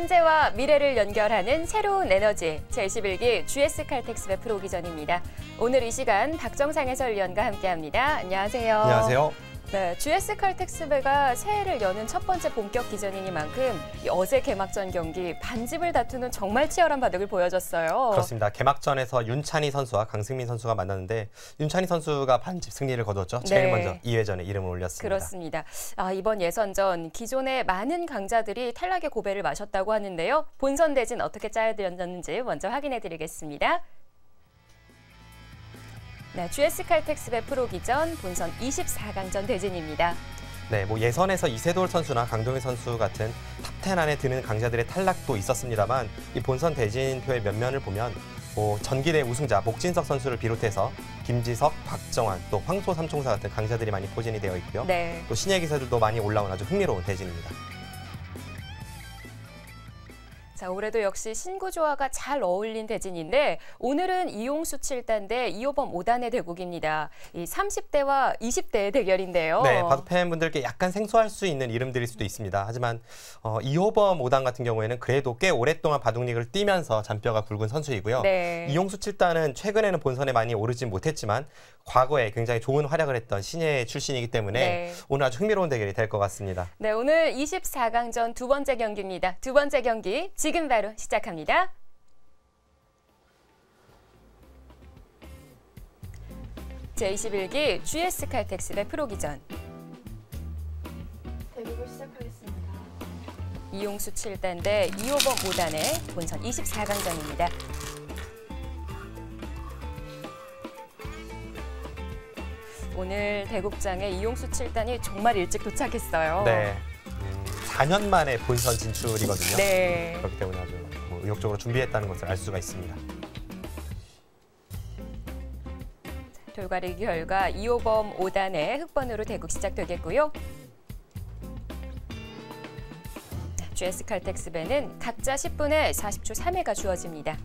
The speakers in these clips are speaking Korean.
현재와 미래를 연결하는 새로운 에너지 제21기 GS칼텍스배 프로기전입니다. 오늘 이 시간 박정상 해설위원과 함께합니다. 안녕하세요. 안녕하세요. 네, GS칼텍스배가 새해를 여는 첫 번째 본격 기전이니만큼 어제 개막전 경기 반집을 다투는 정말 치열한 바둑을 보여줬어요. 그렇습니다. 개막전에서 윤찬희 선수와 강승민 선수가 만났는데 윤찬희 선수가 반집 승리를 거뒀죠. 제일 먼저 2회전에 이름을 올렸습니다. 그렇습니다. 이번 예선전 기존의 많은 강자들이 탈락의 고배를 마셨다고 하는데요. 본선 대진 어떻게 짜여졌는지 먼저 확인해드리겠습니다. 네, GS칼텍스배 프로기전 본선 24강전 대진입니다. 네, 예선에서 이세돌 선수나 강동희 선수 같은 탑10 안에 드는 강자들의 탈락도 있었습니다만 이 본선 대진표의 면면을 보면 전기대 우승자 목진석 선수를 비롯해서 김지석, 박정환, 또 황소 삼총사 같은 강자들이 많이 포진이 되어 있고요. 네. 또 신예 기사들도 많이 올라온 아주 흥미로운 대진입니다. 자, 올해도 역시 신구조화가 잘 어울린 대진인데 오늘은 이용수 7단 대 이호범 5단의 대국입니다. 이 30대와 20대의 대결인데요. 네, 바둑 팬분들께 약간 생소할 수 있는 이름들일 수도 있습니다. 하지만 이호범 5단 같은 경우에는 그래도 꽤 오랫동안 바둑리그를 뛰면서 잔뼈가 굵은 선수이고요. 네. 이용수 7단은 최근에는 본선에 많이 오르진 못했지만 과거에 굉장히 좋은 활약을 했던 신예 출신이기 때문에 오늘 아주 흥미로운 대결이 될 것 같습니다. 네, 오늘 24강전 두 번째 경기입니다. 두 번째 경기 지금 바로 시작합니다. 제21기 GS칼텍스배 프로기전. 대국을 시작하겠습니다. 이용수 7단 대 이호범 5단의 본선 24강전입니다. 오늘 대국장에 이용수 7단이 정말 일찍 도착했어요. 네, 4년 만에 본선 진출이거든요. 네. 그렇기 때문에 아주 의욕적으로 준비했다는 것을 알 수가 있습니다. 돌가리 결과 이호범 5단의 흑번으로 대국 시작되겠고요. GS칼텍스배는 각자 10분에 40초 3회가 주어집니다.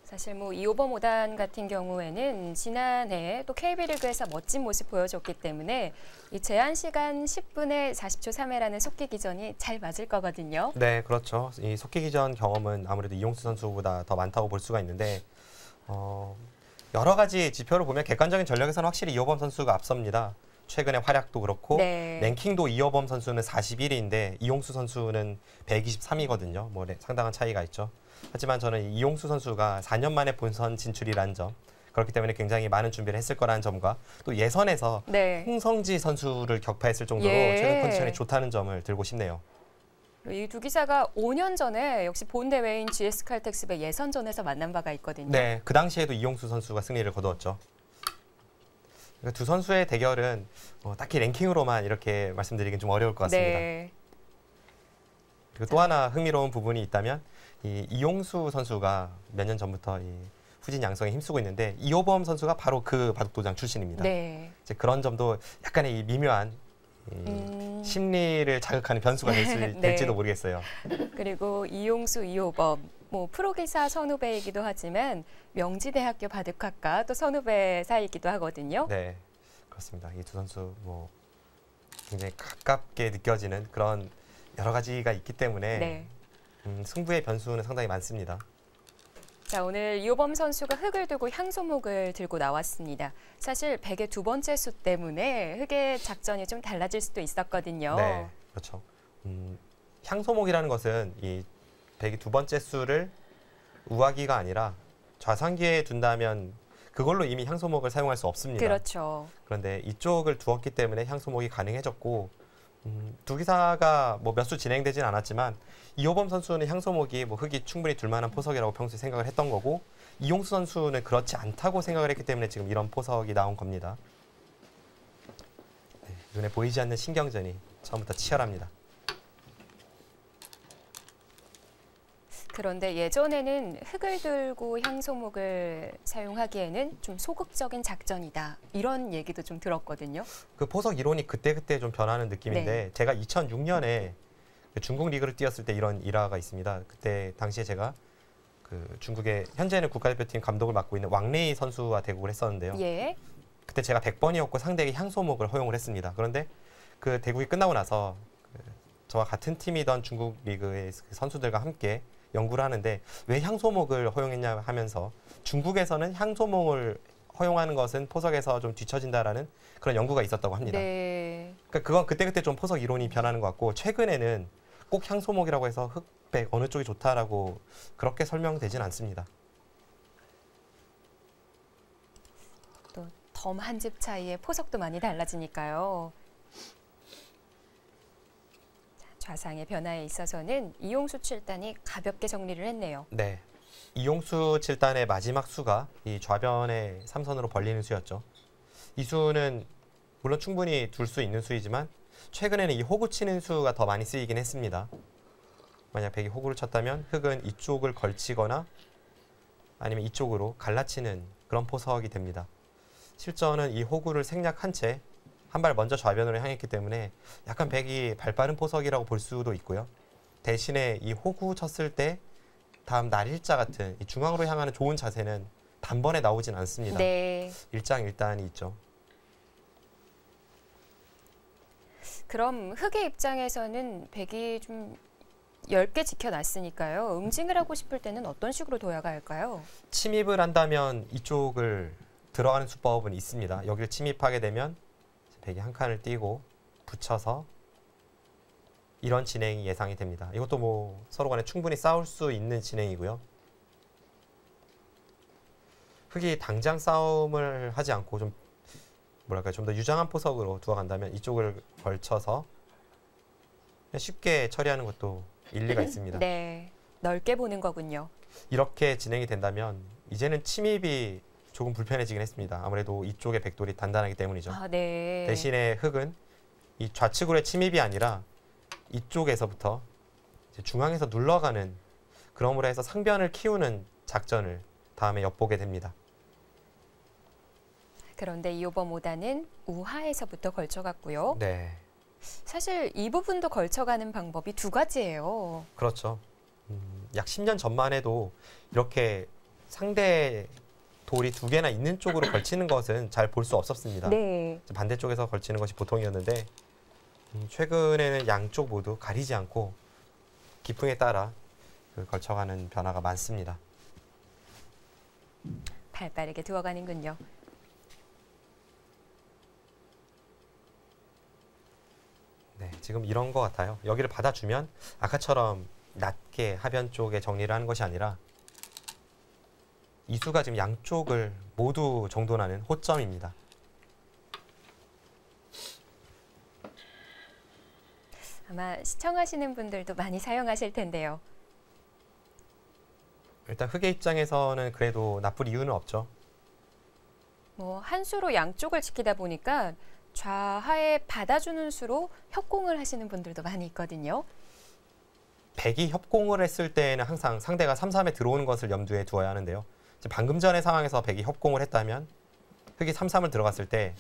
사실 이호범 5단 같은 경우에는 지난해 또 KB리그에서 멋진 모습 보여줬기 때문에 이 제한 시간 10분에 40초 3회라는 속기 기전이 잘 맞을 거거든요. 네, 그렇죠. 이 속기 기전 경험은 아무래도 이용수 선수보다 더 많다고 볼 수가 있는데 여러 가지 지표를 보면 객관적인 전력에서는 확실히 이호범 선수가 앞섭니다. 최근의 활약도 그렇고 랭킹도 이호범 선수는 41위인데 이용수 선수는 123위거든요. 상당한 차이가 있죠. 하지만 저는 이용수 선수가 4년 만에 본선 진출이라는 점, 그렇기 때문에 굉장히 많은 준비를 했을 거라는 점과 또 예선에서 홍성지 선수를 격파했을 정도로 최근 컨디션이 좋다는 점을 들고 싶네요. 이 두 기사가 5년 전에 역시 본 대회인 GS칼텍스배 예선전에서 만난 바가 있거든요. 네, 그 당시에도 이용수 선수가 승리를 거두었죠. 그러니까 두 선수의 대결은 딱히 랭킹으로만 이렇게 말씀드리긴 좀 어려울 것 같습니다. 네. 그리고 또 하나 흥미로운 부분이 있다면 이용수 선수가 몇 년 전부터 후진 양성에 힘쓰고 있는데 이호범 선수가 바로 그 바둑도장 출신입니다. 네. 이제 그런 점도 약간의 이 미묘한 심리를 자극하는 변수가 될지도 모르겠어요. 그리고 이용수, 이호범 프로기사 선후배이기도 하지만 명지대학교 바둑학과 또 선후배 사이이기도 하거든요. 네, 그렇습니다. 이 두 선수 굉장히 가깝게 느껴지는 그런 여러 가지가 있기 때문에 승부의 변수는 상당히 많습니다. 자, 오늘 이호범 선수가 흑을 두고 향소목을 들고 나왔습니다. 사실 100의 두 번째 수 때문에 흑의 작전이 좀 달라질 수도 있었거든요. 네, 그렇죠. 향소목이라는 것은 이 100의 두 번째 수를 우하기가 아니라 좌상기에 둔다면 그걸로 이미 향소목을 사용할 수 없습니다. 그렇죠. 그런데 이쪽을 두었기 때문에 향소목이 가능해졌고 두 기사가 몇 수 진행되진 않았지만 이호범 선수는 향소목이 흑이 충분히 둘만한 포석이라고 평소에 생각을 했던 거고 이용수 선수는 그렇지 않다고 생각을 했기 때문에 지금 이런 포석이 나온 겁니다. 네, 눈에 보이지 않는 신경전이 처음부터 치열합니다. 그런데 예전에는 흙을 들고 향소목을 사용하기에는 좀 소극적인 작전이다. 이런 얘기도 좀 들었거든요. 그 포석 이론이 그때그때 좀 변하는 느낌인데 제가 2006년에 중국 리그를 뛰었을 때 이런 일화가 있습니다. 그때 당시에 제가 그 중국의 현재는 국가대표팀 감독을 맡고 있는 왕레이 선수와 대국을 했었는데요. 예. 그때 제가 100번이었고 상대에게 향소목을 허용을 했습니다. 그런데 그 대국이 끝나고 나서 저와 같은 팀이던 중국 리그의 선수들과 함께 연구를 하는데 왜 향소목을 허용했냐 하면서 중국에서는 향소목을 허용하는 것은 포석에서 좀 뒤처진다라는 그런 연구가 있었다고 합니다. 네. 그러니까 그건 그때그때 좀 포석 이론이 변하는 것 같고 최근에는 꼭 향소목이라고 해서 흑백 어느 쪽이 좋다라고 그렇게 설명되진 않습니다. 또 덤 한 집 차이에 포석도 많이 달라지니까요. 좌상의 변화에 있어서는 이용수 7단이 가볍게 정리를 했네요. 네. 이용수 7단의 마지막 수가 이 좌변의 3선으로 벌리는 수였죠. 이 수는 물론 충분히 둘 수 있는 수이지만 최근에는 이 호구 치는 수가 더 많이 쓰이긴 했습니다. 만약 백이 호구를 쳤다면 흑은 이쪽을 걸치거나 아니면 이쪽으로 갈라치는 그런 포석이 됩니다. 실전은 이 호구를 생략한 채 한 발 먼저 좌변으로 향했기 때문에 약간 백이 발빠른 포석이라고 볼 수도 있고요. 대신에 이 호구 쳤을 때 다음 날일자 같은 이 중앙으로 향하는 좋은 자세는 단번에 나오진 않습니다. 네. 일장일단이 있죠. 그럼 흑의 입장에서는 백이 좀 얇게 지켜놨으니까요. 응징을 하고 싶을 때는 어떤 식으로 둬야 할까요? 침입을 한다면 이쪽을 들어가는 수법은 있습니다. 여기를 침입하게 되면 백이 한 칸을 띄고 붙여서 이런 진행이 예상이 됩니다. 이것도 뭐 서로 간에 충분히 싸울 수 있는 진행이고요. 흑이 당장 싸움을 하지 않고 좀 뭐랄까요, 좀 더 유장한 포석으로 두어간다면 이쪽을 걸쳐서 쉽게 처리하는 것도 일리가 있습니다. 네, 넓게 보는 거군요. 이렇게 진행이 된다면 이제는 침입이 조금 불편해지긴 했습니다. 아무래도 이쪽의 백돌이 단단하기 때문이죠. 아, 네. 대신에 흑은 이 좌측으로의 침입이 아니라 이쪽에서부터 이제 중앙에서 눌러가는 그러므로 해서 상변을 키우는 작전을 다음에 엿보게 됩니다. 그런데 이호범 5단은 우하에서부터 걸쳐갔고요. 네, 사실 이 부분도 걸쳐가는 방법이 두 가지예요. 그렇죠. 약 10년 전만 해도 이렇게 상대 돌이 두 개나 있는 쪽으로 걸치는 것은 잘 볼 수 없었습니다. 네. 반대쪽에서 걸치는 것이 보통이었는데 최근에는 양쪽 모두 가리지 않고 기풍에 따라 걸쳐가는 변화가 많습니다. 발빠르게 두어가는군요. 네, 지금 이런 것 같아요. 여기를 받아주면 아까처럼 낮게 하변 쪽에 정리를 하는 것이 아니라 이수가 지금 양쪽을 모두 정돈하는 호점입니다. 아마 시청하시는 분들도 많이 사용하실 텐데요. 일단 흑의 입장에서는 그래도 나쁠 이유는 없죠. 뭐 한 수로 양쪽을 지키다 보니까 좌하에 받아주는 수로 협공을 하시는 분들도 많이 있거든요. 백이 협공을 했을 때는 항상 상대가 3-3에 들어오는 것을 염두에 두어야 하는데요. 방금 전의 상황에서 백이 협공을 했다면 흑이 3-3을 들어갔을 때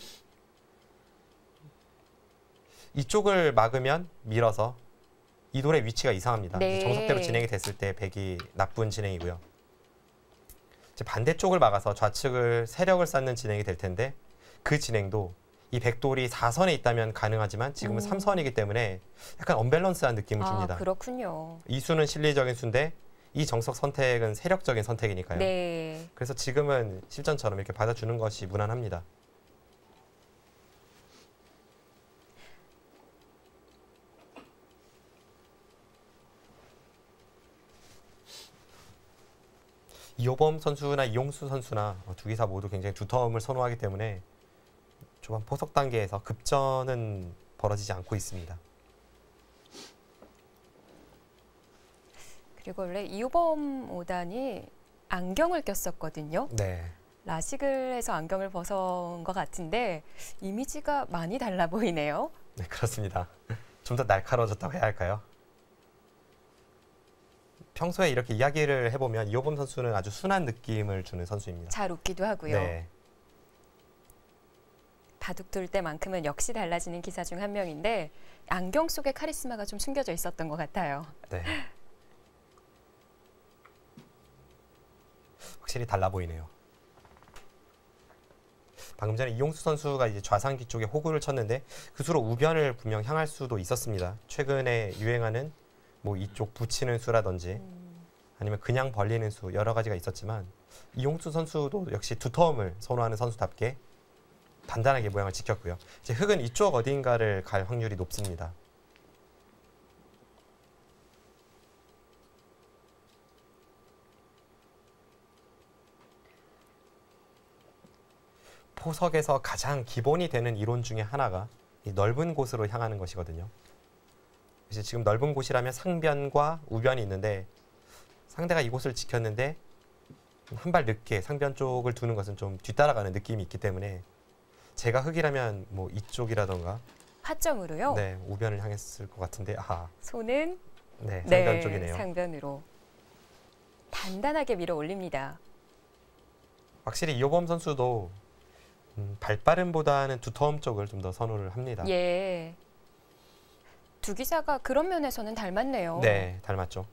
이쪽을 막으면 밀어서 이 돌의 위치가 이상합니다. 네. 정석대로 진행이 됐을 때 백이 나쁜 진행이고요. 반대쪽을 막아서 좌측을 세력을 쌓는 진행이 될 텐데 그 진행도 이 백돌이 4선에 있다면 가능하지만 지금은 3선이기 때문에 약간 언밸런스한 느낌을 줍니다. 아, 그렇군요. 이 수는 실리적인 수인데 이 정석 선택은 세력적인 선택이니까요. 네. 그래서 지금은 실전처럼 이렇게 받아주는 것이 무난합니다. 이호범 선수나 이용수 선수나 두 기사 모두 굉장히 두터움을 선호하기 때문에 초반 포석 단계에서 급전은 벌어지지 않고 있습니다. 그리고 원래 이호범 5단이 안경을 꼈었거든요. 네. 라식을 해서 안경을 벗은 것 같은데 이미지가 많이 달라 보이네요. 네, 그렇습니다. 좀 더 날카로워졌다고 해야 할까요? 평소에 이렇게 이야기를 해보면 이호범 선수는 아주 순한 느낌을 주는 선수입니다. 잘 웃기도 하고요. 네. 바둑 둘 때만큼은 역시 달라지는 기사 중 한 명인데 안경 속에 카리스마가 좀 숨겨져 있었던 것 같아요. 네. 확실히 달라 보이네요. 방금 전에 이용수 선수가 이제 좌상기 쪽에 호구를 쳤는데 그 수로 우변을 분명 향할 수도 있었습니다. 최근에 유행하는 뭐 이쪽 붙이는 수라든지 아니면 그냥 벌리는 수 여러 가지가 있었지만 이용수 선수도 역시 두터움을 선호하는 선수답게 단단하게 모양을 지켰고요. 이제 흑은 이쪽 어딘가를 갈 확률이 높습니다. 포석에서 가장 기본이 되는 이론 중에 하나가 이 넓은 곳으로 향하는 것이거든요. 이제 지금 넓은 곳이라면 상변과 우변이 있는데 상대가 이곳을 지켰는데 한 발 늦게 상변 쪽을 두는 것은 좀 뒤따라가는 느낌이 있기 때문에 제가 흑이라면 뭐 이쪽이라던가 화점으로요? 네, 우변을 향했을 것 같은데 손은 네, 상변 쪽이네요. 상변으로 단단하게 밀어 올립니다. 확실히 이호범 선수도 발빠름보다는 두터움 쪽을 좀 더 선호를 합니다. 예. 두 기사가 그런 면에서는 닮았네요. 네, 닮았죠.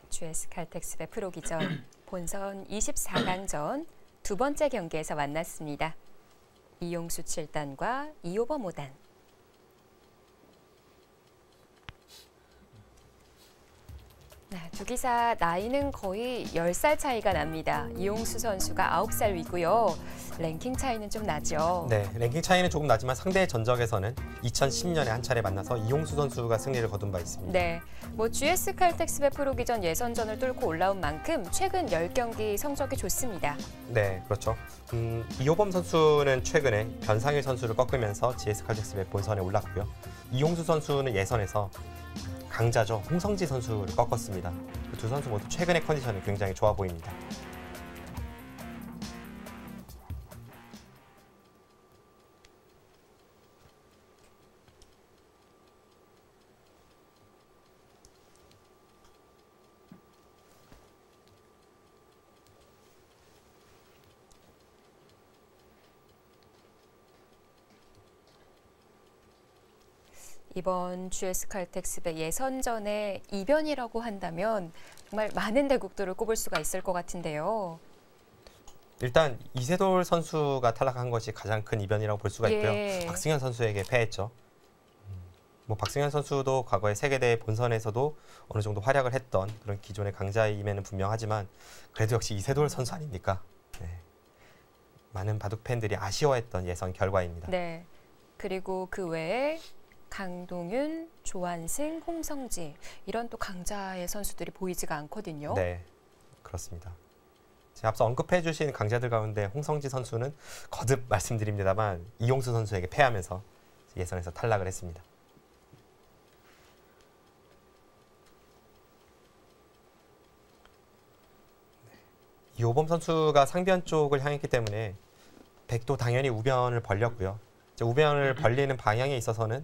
GS 칼텍스배 프로기전 본선 24강전 두 번째 경기에서 만났습니다. 이용수 7단과 이호범 5단. 두 기사 나이는 거의 10살 차이가 납니다. 이용수 선수가 9살 위고요. 랭킹 차이는 좀 나죠. 네, 랭킹 차이는 조금 나지만 상대의 전적에서는 2010년에 한 차례 만나서 이용수 선수가 승리를 거둔 바 있습니다. 네, 뭐 GS 칼텍스배 프로기전 예선전을 뚫고 올라온 만큼 최근 10경기 성적이 좋습니다. 네, 그렇죠. 이호범 선수는 최근에 변상일 선수를 꺾으면서 GS 칼텍스배 본선에 올랐고요. 이용수 선수는 예선에서 강자죠. 홍성지 선수를 꺾었습니다. 그 두 선수 모두 최근의 컨디션이 굉장히 좋아 보입니다. 이번 GS 칼텍스배 예선전의 이변이라고 한다면 정말 많은 대국들을 꼽을 수가 있을 것 같은데요. 일단 이세돌 선수가 탈락한 것이 가장 큰 이변이라고 볼 수가 있고요. 예. 박승현 선수에게 패했죠. 뭐 박승현 선수도 과거에 세계대회 본선에서도 어느 정도 활약을 했던 그런 기존의 강자임에는 분명하지만 그래도 역시 이세돌 선수 아닙니까? 네. 많은 바둑 팬들이 아쉬워했던 예선 결과입니다. 네. 그리고 그 외에 강동윤, 조한승, 홍성지 이런 또 강자의 선수들이 보이지가 않거든요. 네, 그렇습니다. 제가 앞서 언급해 주신 강자들 가운데 홍성지 선수는 거듭 말씀드립니다만 이용수 선수에게 패하면서 예선에서 탈락을 했습니다. 이호범 선수가 상변 쪽을 향했기 때문에 백도 당연히 우변을 벌렸고요. 이제 우변을 벌리는 방향에 있어서는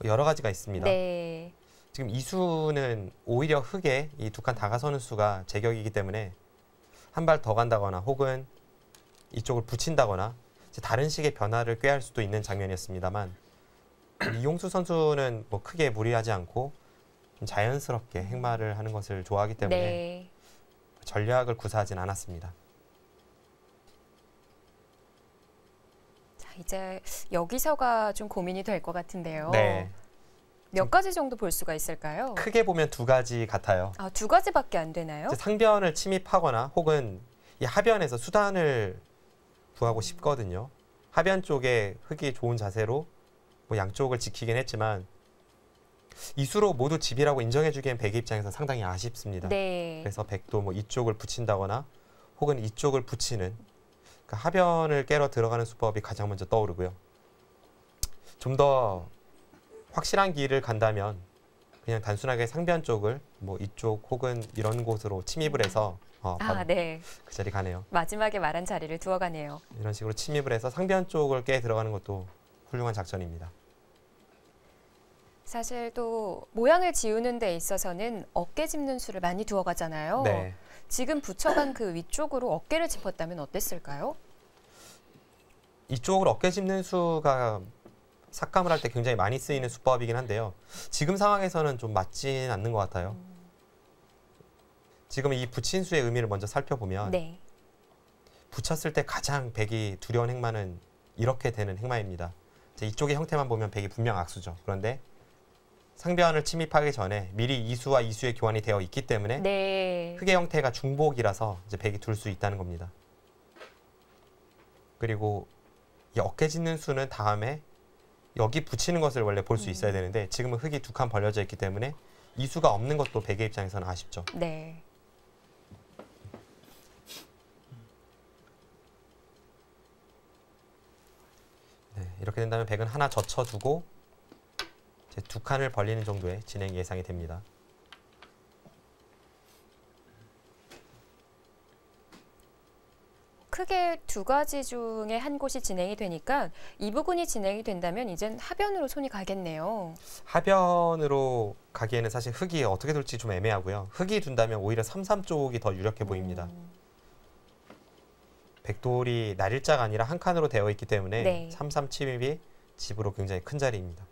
여러 가지가 있습니다. 네. 지금 이 수는 오히려 흑에 이 두 칸 다가서는 수가 제격이기 때문에 한 발 더 간다거나 혹은 이쪽을 붙인다거나 다른 식의 변화를 꾀할 수도 있는 장면이었습니다만 이용수 선수는 뭐 크게 무리하지 않고 좀 자연스럽게 행마를 하는 것을 좋아하기 때문에 네. 전략을 구사하진 않았습니다. 이제 여기서가 좀 고민이 될 것 같은데요. 네. 몇 가지 정도 볼 수가 있을까요? 크게 보면 두 가지 같아요. 아, 두 가지밖에 안 되나요? 이제 상변을 침입하거나 혹은 이 하변에서 수단을 구하고 싶거든요. 하변 쪽에 흑이 좋은 자세로 뭐 양쪽을 지키긴 했지만 이 수로 모두 집이라고 인정해주기엔 백의 입장에서 상당히 아쉽습니다. 네. 그래서 백도 뭐 이쪽을 붙인다거나 혹은 이쪽을 붙이는 그러니까 하변을 깨러 들어가는 수법이 가장 먼저 떠오르고요. 좀 더 확실한 길을 간다면 그냥 단순하게 상변 쪽을 뭐 이쪽 혹은 이런 곳으로 침입을 해서 바로 네. 그 자리 가네요. 마지막에 말한 자리를 두어가네요. 이런 식으로 침입을 해서 상변 쪽을 깨 들어가는 것도 훌륭한 작전입니다. 사실 또 모양을 지우는 데 있어서는 어깨 짚는 수를 많이 두어가잖아요. 네. 지금 붙여간 그 위쪽으로 어깨를 짚었다면 어땠을까요? 이쪽으로 어깨 짚는 수가 삭감을 할 때 굉장히 많이 쓰이는 수법이긴 한데요. 지금 상황에서는 좀 맞진 않는 것 같아요. 지금 이 붙인 수의 의미를 먼저 살펴보면 네. 붙였을 때 가장 백이 두려운 행마는 이렇게 되는 행마입니다. 이쪽의 형태만 보면 백이 분명 악수죠. 그런데 상변을 침입하기 전에 미리 이수와 이수의 교환이 되어 있기 때문에 네. 흑의 형태가 중복이라서 이제 백이 둘 수 있다는 겁니다. 그리고 이 어깨 짚는 수는 다음에 여기 붙이는 것을 원래 볼 수 있어야 되는데 지금은 흑이 두 칸 벌려져 있기 때문에 이수가 없는 것도 백의 입장에서는 아쉽죠. 네. 네, 이렇게 된다면 백은 하나 젖혀두고 이제 두 칸을 벌리는 정도의 진행 예상이 됩니다. 크게 두 가지 중에 한 곳이 진행이 되니까 이 부분이 진행이 된다면 이젠 하변으로 손이 가겠네요. 하변으로 가기에는 사실 흑이 어떻게 둘지 좀 애매하고요. 흑이 둔다면 오히려 3-3 쪽이 더 유력해 보입니다. 백돌이 날일자가 아니라 한 칸으로 되어 있기 때문에 네. 3-3 침입이 집으로 굉장히 큰 자리입니다.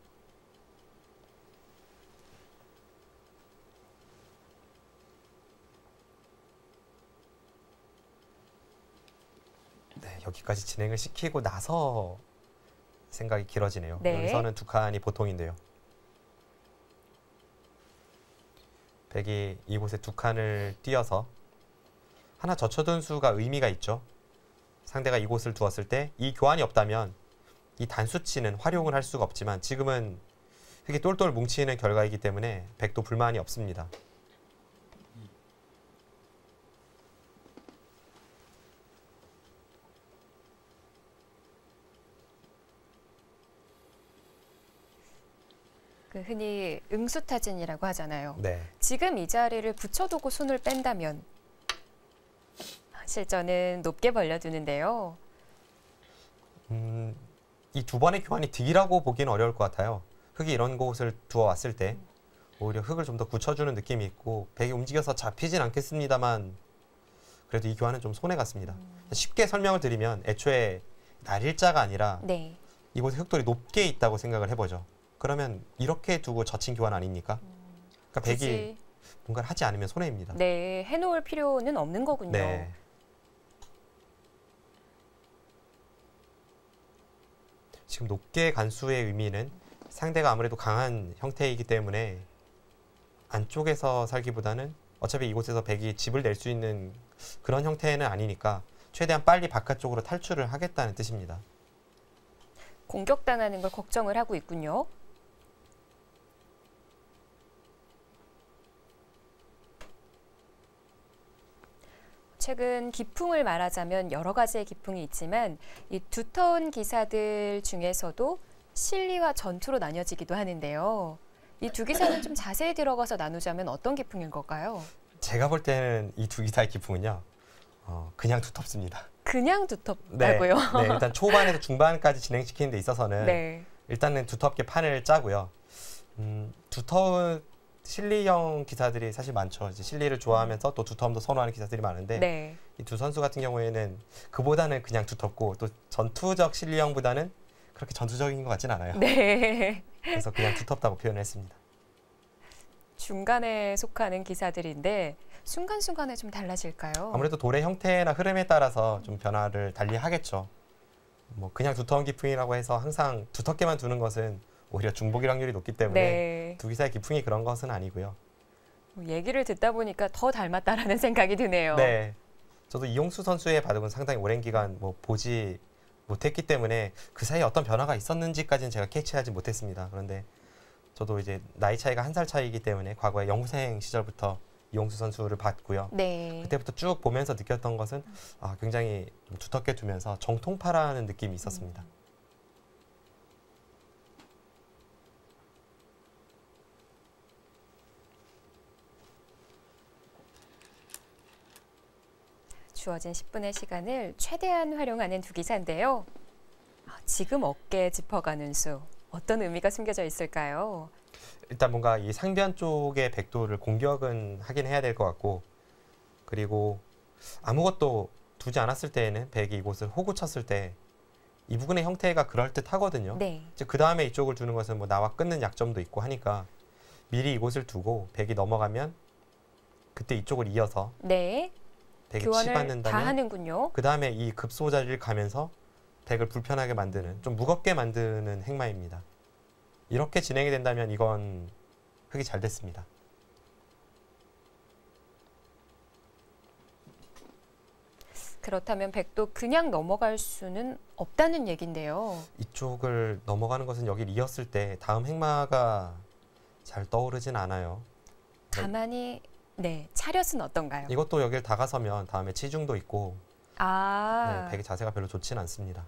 네, 여기까지 진행을 시키고 나서 생각이 길어지네요. 네. 여기서는 두 칸이 보통인데요. 백이 이곳에 두 칸을 띄어서 하나 젖혀둔 수가 의미가 있죠. 상대가 이곳을 두었을 때 이 교환이 없다면 이 단수치는 활용을 할 수가 없지만 지금은 흑이 똘똘 뭉치는 결과이기 때문에 백도 불만이 없습니다. 그 흔히 응수타진이라고 하잖아요. 네. 지금 이 자리를 붙여두고 손을 뺀다면 실전은 높게 벌려두는데요. 이 두 번의 교환이 득이라고 보기는 어려울 것 같아요. 흑이 이런 곳을 두어왔을 때 오히려 흑을 좀 더 굳혀주는 느낌이 있고 백이 움직여서 잡히진 않겠습니다만 그래도 이 교환은 좀 손해 같습니다. 쉽게 설명을 드리면 애초에 날일자가 아니라 네. 이곳에 흑돌이 높게 있다고 생각을 해보죠. 그러면 이렇게 두고 젖힌 교환 아닙니까? 그러니까 백이 굳이 뭔가를 하지 않으면 손해입니다. 네, 해놓을 필요는 없는 거군요. 네. 지금 높게 간 수의 의미는 상대가 아무래도 강한 형태이기 때문에 안쪽에서 살기보다는 어차피 이곳에서 백이 집을 낼 수 있는 그런 형태는 아니니까 최대한 빨리 바깥쪽으로 탈출을 하겠다는 뜻입니다. 공격당하는 걸 걱정을 하고 있군요. 최근 기풍을 말하자면 여러 가지의 기풍이 있지만 이 두터운 기사들 중에서도 실리와 전투로 나뉘어지기도 하는데요. 이 두 기사는 좀 자세히 들어가서 나누자면 어떤 기풍인 걸까요? 제가 볼 때는 이 두 기사의 기풍은요. 그냥 두텁습니다. 그냥 두텁다고요? 네, 일단 초반에서 중반까지 진행시키는 데 있어서는 네. 일단은 두텁게 판을 짜고요. 두터운 실리형 기사들이 사실 많죠. 이제 실리를 좋아하면서 또 두터움도 선호하는 기사들이 많은데 네. 이 두 선수 같은 경우에는 그보다는 그냥 두텁고 또 전투적 실리형보다는 그렇게 전투적인 것 같진 않아요. 네. 그래서 그냥 두텁다고 표현을 했습니다. 중간에 속하는 기사들인데 순간순간에 좀 달라질까요? 아무래도 돌의 형태나 흐름에 따라서 좀 변화를 달리 하겠죠. 뭐 그냥 두터운 기풍이라고 해서 항상 두텁게만 두는 것은 오히려 중복일 확률이 높기 때문에 네. 두 기사의 기풍이 그런 것은 아니고요. 얘기를 듣다 보니까 더 닮았다라는 생각이 드네요. 네, 저도 이용수 선수의 바둑은 상당히 오랜 기간 보지 못했기 때문에 그 사이에 어떤 변화가 있었는지까지는 제가 캐치하지 못했습니다. 그런데 저도 이제 나이 차이가 1살 차이이기 때문에 과거에 영생 시절부터 이용수 선수를 봤고요. 네. 그때부터 쭉 보면서 느꼈던 것은 굉장히 좀 두텁게 두면서 정통파라는 느낌이 있었습니다. 주어진 10분의 시간을 최대한 활용하는 두 기사인데요. 지금 어깨 짚어가는 수, 어떤 의미가 숨겨져 있을까요? 일단 뭔가 이 상변 쪽의 백도를 공격은 하긴 해야 될 것 같고, 그리고 아무것도 두지 않았을 때에는 백이 이곳을 호구 쳤을 때 이 부분의 형태가 그럴듯하거든요. 네. 그 다음에 이쪽을 두는 것은 뭐 나와 끊는 약점도 있고 하니까 미리 이곳을 두고 백이 넘어가면 그때 이쪽을 이어서 네. 백이 교환을 다 치받는다면 하는군요. 그 다음에 이 급소 자리를 가면서 백을 불편하게 만드는, 좀 무겁게 만드는 행마입니다. 이렇게 진행이 된다면 이건 흙이 잘 됐습니다. 그렇다면 백도 그냥 넘어갈 수는 없다는 얘긴데요. 이쪽을 넘어가는 것은 여기를 이었을 때 다음 행마가 잘 떠오르진 않아요. 가만히 차렷은 어떤가요? 이것도 여길 다가서면 다음에 치중도 있고 백의 자세가 별로 좋진 않습니다.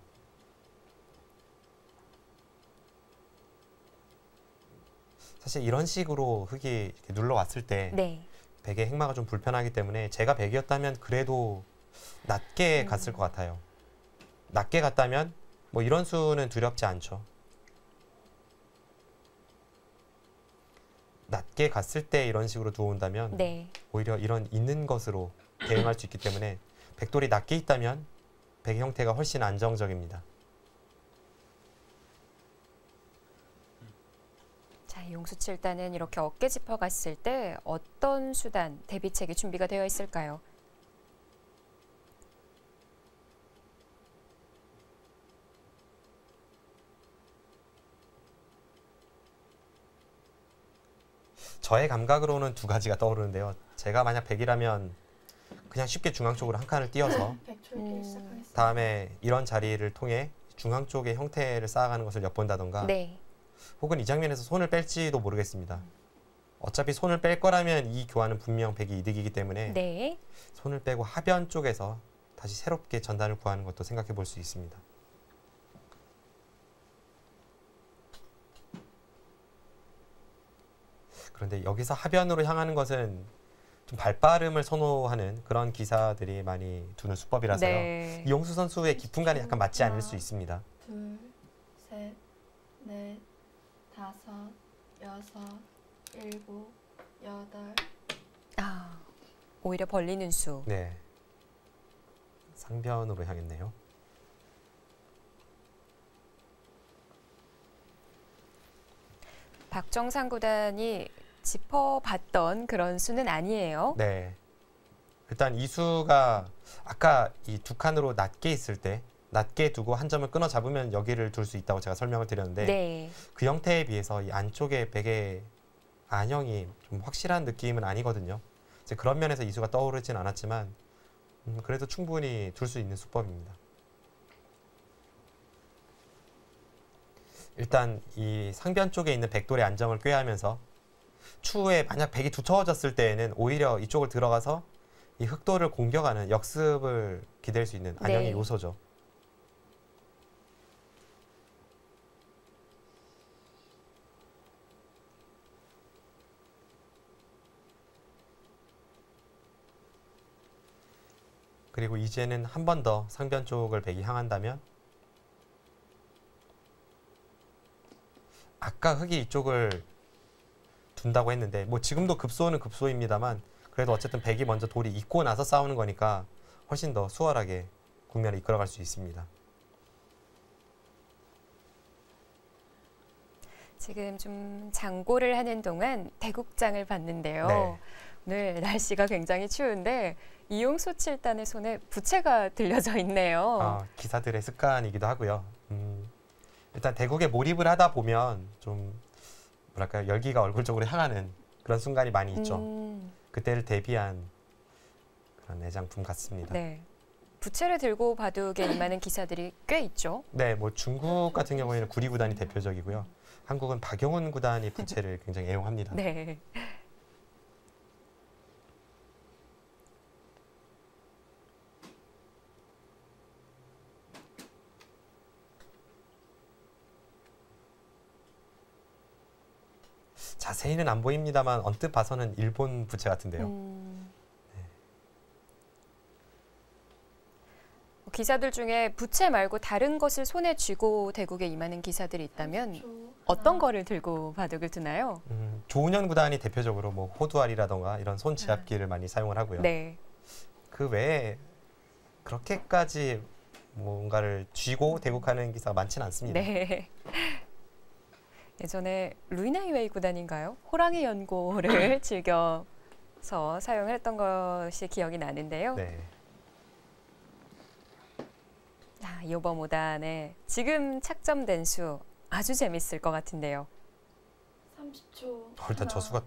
사실 이런 식으로 흙이 이렇게 눌러왔을 때 백의 행마가 좀 불편하기 때문에 제가 백이었다면 그래도 낮게 갔을 것 같아요. 낮게 갔다면 뭐 이런 수는 두렵지 않죠. 낮게 갔을 때 이런 식으로 두어온다면 오히려 이런 있는 것으로 대응할 수 있기 때문에 백돌이 낮게 있다면 백의 형태가 훨씬 안정적입니다. 자, 용수 7단은 이렇게 어깨 짚어 갔을 때 어떤 수단, 대비책이 준비가 되어 있을까요? 저의 감각으로는 두 가지가 떠오르는데요. 제가 만약 백이라면 그냥 쉽게 중앙 쪽으로 한 칸을 띄어서 다음에 이런 자리를 통해 중앙 쪽의 형태를 쌓아가는 것을 엿본다던가 혹은 이 장면에서 손을 뺄지도 모르겠습니다. 어차피 손을 뺄 거라면 이 교환은 분명 백이 이득이기 때문에 손을 빼고 하변 쪽에서 다시 새롭게 전단을 구하는 것도 생각해 볼 수 있습니다. 그런데 여기서 하변으로 향하는 것은 좀 발빠름을 선호하는 그런 기사들이 많이 두는 수법이라서요. 이용수 선수의 깊음감이 약간 맞지 않을 수 있습니다. 둘, 셋, 넷, 다섯, 여섯, 일곱, 여덟. 오히려 벌리는 수. 네. 상변으로 향했네요. 박정상 구단이 짚어봤던 그런 수는 아니에요. 네. 일단 이 수가 아까 이 두 칸으로 낮게 있을 때 낮게 두고 한 점을 끊어 잡으면 여기를 둘 수 있다고 제가 설명을 드렸는데 그 형태에 비해서 이 안쪽에 백의 안형이 좀 확실한 느낌은 아니거든요. 이제 그런 면에서 이 수가 떠오르진 않았지만 그래도 충분히 둘 수 있는 수법입니다. 일단 이 상변 쪽에 있는 백돌의 안정을 꾀하면서 추후에 만약 백이 두터워졌을 때에는 오히려 이쪽을 들어가서 이 흑돌을 공격하는 역습을 기댈 수 있는 안형의 요소죠. 그리고 이제는 한 번 더 상변 쪽을 백이 향한다면 아까 흑이 이쪽을 둔다고 했는데 뭐 지금도 급소는 급소입니다만 그래도 어쨌든 백이 먼저 돌이 있고 나서 싸우는 거니까 훨씬 더 수월하게 국면을 이끌어갈 수 있습니다. 지금 좀 장고를 하는 동안 대국장을 봤는데요. 오늘 날씨가 굉장히 추운데 이용수 7단의 손에 부채가 들려져 있네요. 기사들의 습관이기도 하고요. 일단 대국에 몰입을 하다 보면 좀 뭐랄까요, 열기가 얼굴 쪽으로 향하는 그런 순간이 많이 있죠. 그때를 대비한 그런 애장품 같습니다. 부채를 들고 바둑에 임하는 기사들이 꽤 있죠. 네, 뭐 중국 같은 경우에는 구리 구단이 대표적이고요. 한국은 박용훈 구단이 부채를 굉장히 애용합니다. 자세히는 안 보입니다만 언뜻 봐서는 일본 부채 같은데요. 기사들 중에 부채 말고 다른 것을 손에 쥐고 대국에 임하는 기사들이 있다면 30초. 어떤 하나, 거를 들고 바둑을 두나요? 조은현 구단이 대표적으로 뭐 호두알이라던가 이런 손 지압기를 많이 사용을 하고요. 네. 그 외에 그렇게까지 뭔가를 쥐고 대국하는 기사가 많지는 않습니다. 네. 예전에 루이나이웨이 구단인가요? 호랑이 연고를 즐겨서 사용을 했던 것이 기억이 나는데요. 네. 아, 이번 5단에 지금 착점된 수 아주 재밌을 것 같은데요. 30초. 일단 하나, 저수가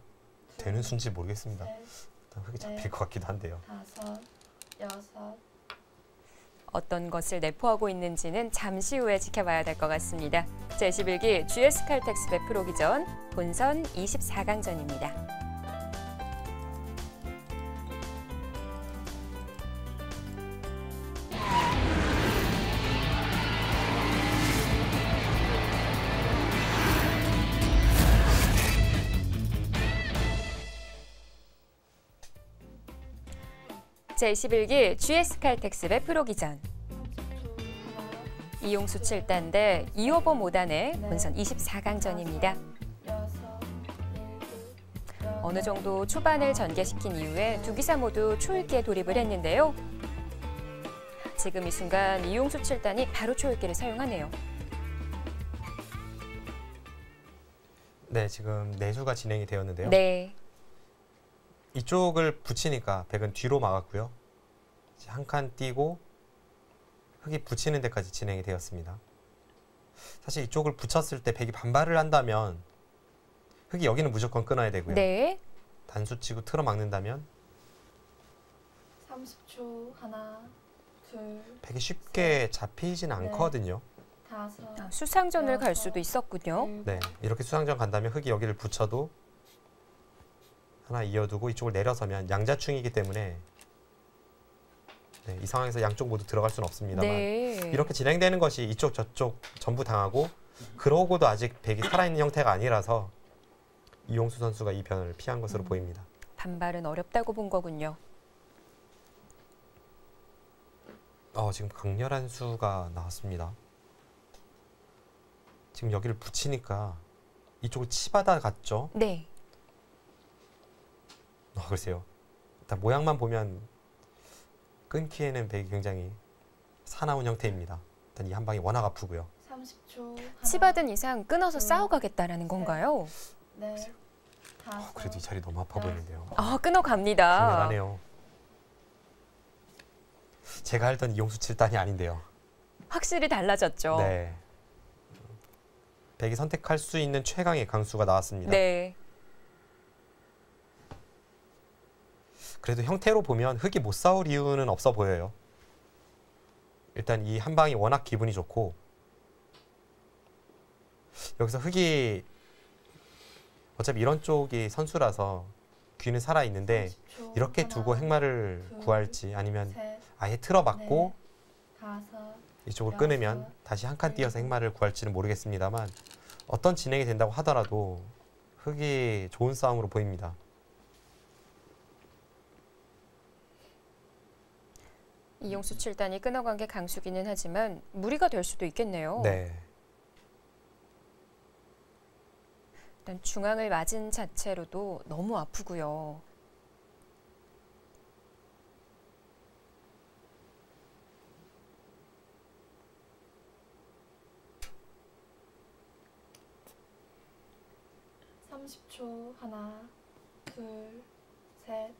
둘, 되는 수인지 모르겠습니다. 셋, 일단 흙이 잡힐 네. 것 같기도 한데요. 5, 6, 어떤 것을 내포하고 있는지는 잠시 후에 지켜봐야 될 것 같습니다. 제11기 GS 칼텍스 배 프로기전 본선 24강전입니다. 제11기 GS 칼텍스 배 프로기전 30초. 하나, 이용수 7단 대 이호범 5단의 본선 24강전입니다. 6, 7, 8. 어느 정도 초반을 전개시킨 이후에 두 기사 모두 초읽기에 돌입을 했는데요. 지금 이 순간 이용수 7단이 바로 초읽기를 사용하네요. 네, 지금 내수가 진행이 되었는데요. 네. 이쪽을 붙이니까 백은 뒤로 막았고요. 한 칸 띄고 흙이 붙이는 데까지 진행이 되었습니다. 사실 이쪽을 붙였을 때 백이 반발을 한다면 흙이 여기는 무조건 끊어야 되고요. 네. 단수 치고 틀어 막는다면 30초. 하나, 둘, 백이 쉽게 잡히지는 네. 않거든요. 5, 아, 수상전을 갈 수도 있었군요. 7, 네, 이렇게 수상전 간다면 흙이 여기를 붙여도 하나 이어두고 이쪽을 내려서면 양자충이기 때문에 네, 이 상황에서 양쪽 모두 들어갈 수는 없습니다만 네. 이렇게 진행되는 것이 이쪽 저쪽 전부 당하고 그러고도 아직 백이 살아있는 형태가 아니라서 이용수 선수가 이 변을 피한 것으로 보입니다. 반발은 어렵다고 본 거군요. 지금 강렬한 수가 나왔습니다. 지금 여기를 붙이니까 이쪽을 치받아 갔죠. 네. 글쎄요. 일단 모양만 보면 끊기에는 백이 굉장히 사나운 형태입니다. 일단 이 한 방이 워낙 아프고요. 30초. 치받은 이상 끊어서 싸워가겠다라는 건가요? 네. 5, 그래도 이 자리 너무 아파 보이는데요. 아, 끊어갑니다. 강렬하네요. 제가 알던 이용수 7단이 아닌데요. 확실히 달라졌죠. 네. 백이 선택할 수 있는 최강의 강수가 나왔습니다. 네. 그래도 형태로 보면 흙이 못 싸울 이유는 없어 보여요. 일단 이 한 방이 워낙 기분이 좋고 여기서 흙이 어차피 이런 쪽이 선수라서 귀는 살아 있는데 30초. 이렇게 하나, 두고 핵마를 둘, 구할지 아니면 셋, 아예 틀어 막고 넷, 5, 이쪽을 끊으면 다시 한 칸 띄어서 핵마를 구할지는 모르겠습니다만 어떤 진행이 된다고 하더라도 흙이 좋은 싸움으로 보입니다. 이용수 7단이 끊어간 게 강수기는 하지만 무리가 될 수도 있겠네요. 네. 일단 중앙을 맞은 자체로도 너무 아프고요. 초. 하나, 둘, 셋,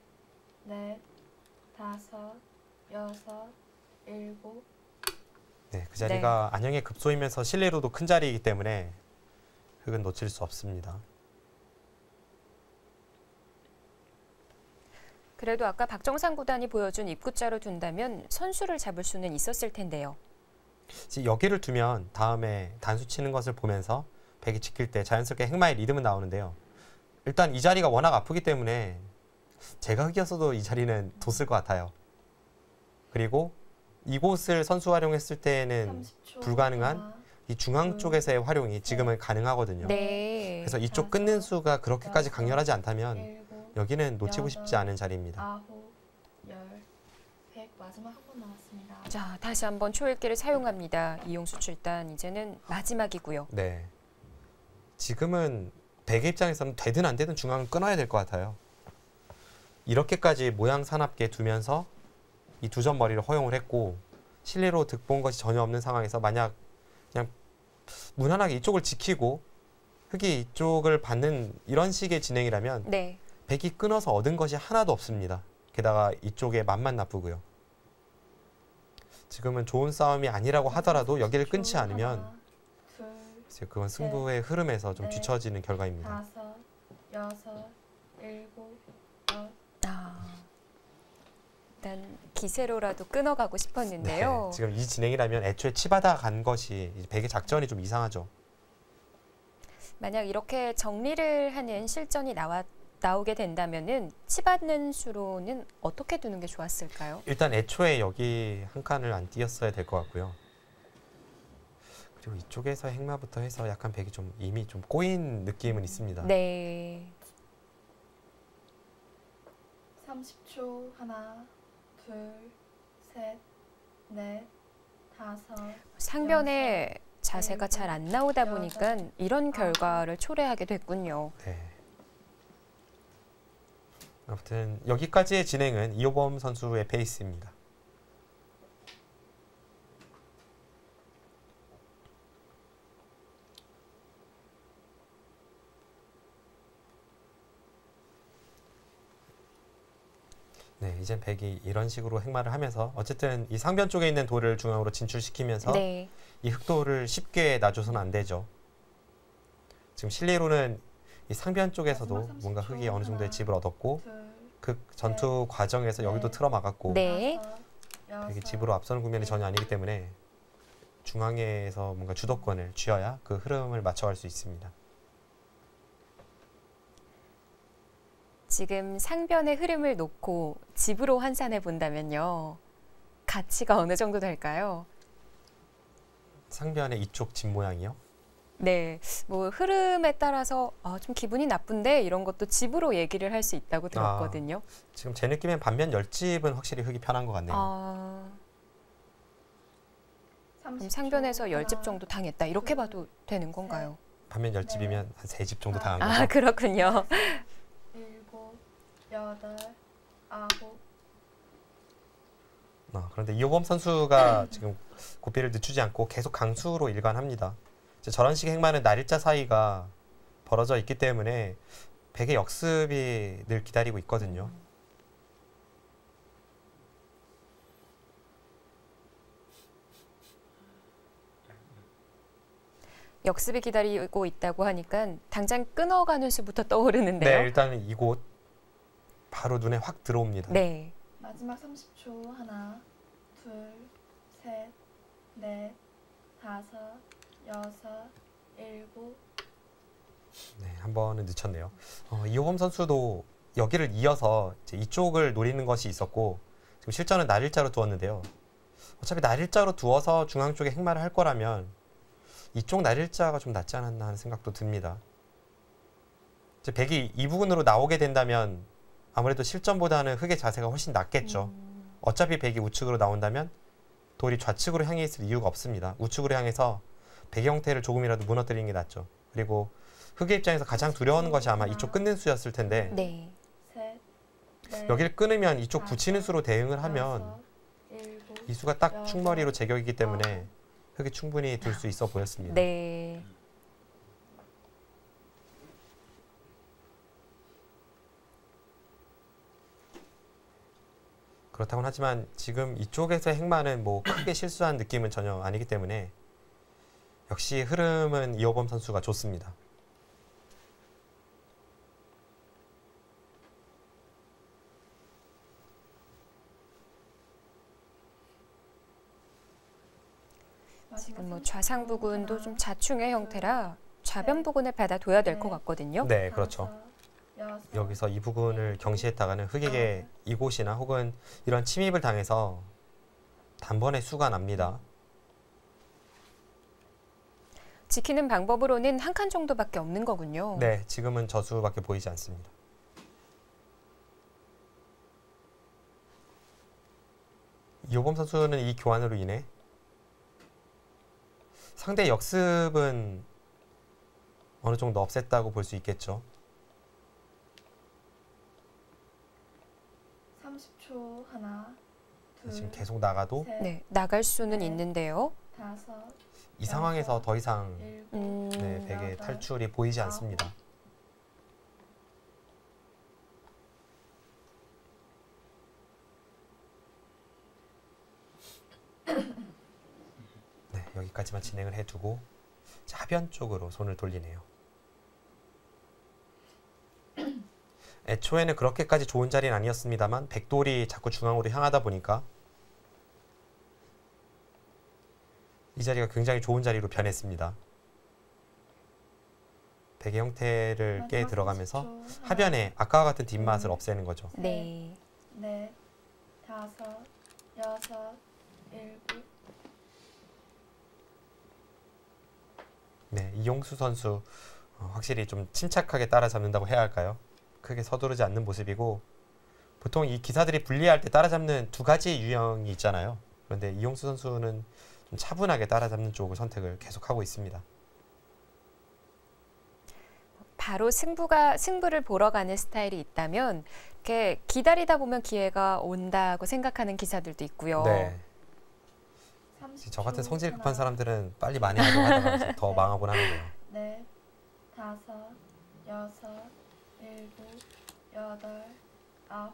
넷, 5, 6, 7. 네, 그 자리가 안형의 급소이면서 실내로도 큰 자리이기 때문에 흙은 놓칠 수 없습니다. 그래도 아까 박정상 구단이 보여준 입구자로 둔다면 선수를 잡을 수는 있었을 텐데요. 여기를 두면 다음에 단수 치는 것을 보면서 백이 지킬 때 자연스럽게 핵마의 리듬은 나오는데요. 일단 이 자리가 워낙 아프기 때문에 제가 흙이었어도 이 자리는 뒀을 것 같아요. 그리고 이곳을 선수 활용했을 때에는 30초. 불가능한 하나, 이 중앙 쪽에서의 활용이 지금은 가능하거든요. 네. 그래서 이쪽 끊는 수가 그렇게까지 강렬하지 않다면 7, 여기는 놓치고 싶지 않은 자리입니다. 9, 10, 백 마지막 한 번 남았습니다. 자, 다시 한번 초읽기를 사용합니다. 이용수 출단 이제는 마지막이고요. 네. 지금은 백의 입장에서는 되든 안 되든 중앙을 끊어야 될 것 같아요. 이렇게까지 모양 사납게 두면서 이 두 점 머리를 허용을 했고 실리로 득본 것이 전혀 없는 상황에서 만약 그냥 무난하게 이쪽을 지키고 흑이 이쪽을 받는 이런 식의 진행이라면 네. 백이 끊어서 얻은 것이 하나도 없습니다. 게다가 이쪽에 맛만 나쁘고요. 지금은 좋은 싸움이 아니라고 하더라도 여기를 끊지 않으면 하나, 둘, 글쎄요, 그건 승부의 흐름에서 좀 넷, 뒤처지는 결과입니다. 다섯, 여섯, 일곱, 일단 기세로라도 끊어가고 네, 싶었는데요. 지금 이 진행이라면 애초에 치받아 간 것이 백의 작전이 좀 이상하죠. 만약 이렇게 정리를 하는 실전이 나오게 된다면은 치받는 수로는 어떻게 두는 게 좋았을까요? 일단 애초에 여기 한 칸을 안 띄었어야 될 것 같고요. 그리고 이쪽에서 행마부터 해서 약간 백이 좀 이미 좀 꼬인 느낌은 있습니다. 네. 30초. 하나, 둘, 셋, 넷, 다섯, 상변의 자세가 잘 안 나오다 여섯, 보니까 이런 결과를 초래하게 됐군요. 네. 아무튼 여기까지의 진행은 이호범 선수의 페이스입니다. 네, 이젠 백이 이런 식으로 행마를 하면서 어쨌든 이 상변 쪽에 있는 돌을 중앙으로 진출시키면서 네. 이 흑돌을 쉽게 놔줘서는 안 되죠. 지금 실리로는 이 상변 쪽에서도 마지막 30초. 뭔가 흑이 어느 정도의 하나, 집을 얻었고 둘, 그 전투 과정에서 여기도 네. 틀어막았고 네. 다섯, 백이 여섯, 집으로 앞서는 국면이 전혀 아니기 때문에 중앙에서 뭔가 주도권을 쥐어야 그 흐름을 맞춰갈 수 있습니다. 지금 상변의 흐름을 놓고 집으로 환산해 본다면요. 가치가 어느 정도 될까요? 상변의 이쪽 집 모양이요? 네, 뭐 흐름에 따라서 좀 기분이 나쁜데 이런 것도 집으로 얘기를 할 수 있다고 들었거든요. 지금 제 느낌엔 반면 열집은 확실히 흑이 편한 것 같네요. 그럼 30초. 상변에서 하나, 10집 정도 당했다 이렇게 봐도 되는 건가요? 반면 열집이면 한 3집 정도 당한 아, 거죠. 그렇군요. 일곱, 여덟, 아홉, 그런데 이호범 선수가 지금 고삐를 늦추지 않고 계속 강수로 일관합니다. 이제 저런 식의 행마는 날일자 사이가 벌어져 있기 때문에 백의 역습이 늘 기다리고 있거든요. 역습이 기다리고 있다고 하니까 당장 끊어가는 수부터 떠오르는데요. 네, 일단 이곳 바로 눈에 확 들어옵니다. 네. 마지막 30초. 하나, 둘, 셋, 넷, 다섯, 여섯, 일곱. 네, 한 번은 늦췄네요. 이호범 선수도 여기를 이어서 이제 이쪽을 노리는 것이 있었고 지금 실전은 날일자로 두었는데요. 어차피 날일자로 두어서 중앙 쪽에 행마를 할 거라면 이쪽 날일자가 좀 낫지 않았나 하는 생각도 듭니다. 이제 백이 이 부분으로 나오게 된다면 아무래도 실전보다는 흑의 자세가 훨씬 낫겠죠. 어차피 백이 우측으로 나온다면 돌이 좌측으로 향해 있을 이유가 없습니다. 우측으로 향해서 백의 형태를 조금이라도 무너뜨리는 게 낫죠. 그리고 흑의 입장에서 가장 두려운 것이 아마 이쪽 끊는 수였을 텐데 네. 셋, 넷, 여기를 끊으면 이쪽 붙이는 수로 대응을 하면 다섯, 일곱, 이 수가 딱 충머리로 제격이기 때문에 흑이 충분히 둘 수 있어 보였습니다. 네. 그렇다고는 하지만 지금 이쪽에서 행마는 뭐 크게 실수한 느낌은 전혀 아니기 때문에 역시 흐름은 이호범 선수가 좋습니다. 지금 뭐 좌상 부근도 좀 자충의 형태라 좌변 부근을 받아둬야 될 것 같거든요. 네, 그렇죠. 여섯, 여기서 이 부분을 경시했다가는 흑에게 이곳이나 혹은 이런 침입을 당해서 단번에 수가 납니다. 지키는 방법으로는 한 칸 정도밖에 없는 거군요. 네, 지금은 저수밖에 보이지 않습니다. 이호범 선수는 이 교환으로 인해 상대 역습은 어느 정도 없앴다고 볼 수 있겠죠. 30초. 하나, 둘, 지금 계속 나가도 셋, 네, 나갈 수는 네. 있는데요. 다섯, 이 상황에서 더 이상 일곱, 네, 백의 여덟, 탈출이 보이지 않습니다. 네, 여기까지만 진행을 해두고 이제 하변 쪽으로 손을 돌리네요. 애초에는 그렇게까지 좋은 자리는 아니었습니다만 백돌이 자꾸 중앙으로 향하다 보니까 이 자리가 굉장히 좋은 자리로 변했습니다. 백의 형태를 깨 마지막 들어가면서 30초. 하나, 하변에 아까와 같은 뒷맛을 없애는 거죠. 네. 넷, 다섯, 여섯, 일곱. 네, 이용수 선수 확실히 좀 침착하게 따라잡는다고 해야 할까요? 크게 서두르지 않는 모습이고 보통 이 기사들이 분리할 때 따라잡는 두 가지 유형이 있잖아요. 그런데 이용수 선수는 좀 차분하게 따라잡는 쪽을 선택을 계속하고 있습니다. 바로 승부를 보러 가는 스타일이 있다면 이렇게 기다리다 보면 기회가 온다고 생각하는 기사들도 있고요. 네, 30초. 저 같은 성질 급한 하나, 사람들은 빨리 만회하려고 하다가 더 망하곤 하는데요. 넷, 다섯, 여섯, 일곱, 여덟, 아홉.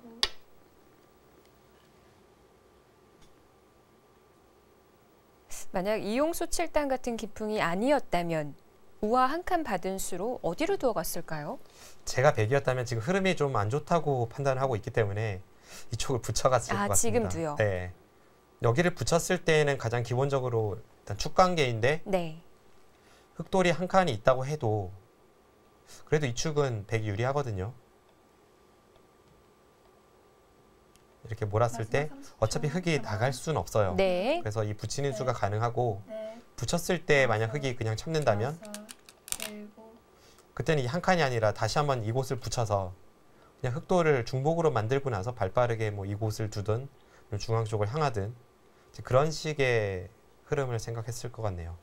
만약 이용수 7단 같은 기풍이 아니었다면 우아 한 칸 받은 수로 어디로 두어 갔을까요? 제가 백이었다면 지금 흐름이 좀 안 좋다고 판단을 하고 있기 때문에 이쪽을 붙여갔을 것 같습니다. 지금도요? 네, 여기를 붙였을 때는 가장 기본적으로 일단 축관계인데 네. 흑돌이 한 칸이 있다고 해도 그래도 이 축은 백이 유리하거든요. 이렇게 몰았을 때 마지막 30초. 어차피 흑이 하나, 나갈 수는 없어요. 네. 그래서 이 붙이는 네. 수가 가능하고 넷, 붙였을 때 만약 흑이 그냥 참는다면 다섯, 일곱. 그때는 이 한 칸이 아니라 다시 한번 이곳을 붙여서 그냥 흑돌을 중복으로 만들고 나서 발빠르게 뭐 이곳을 두든 중앙 쪽을 향하든 이제 그런 식의 흐름을 생각했을 것 같네요.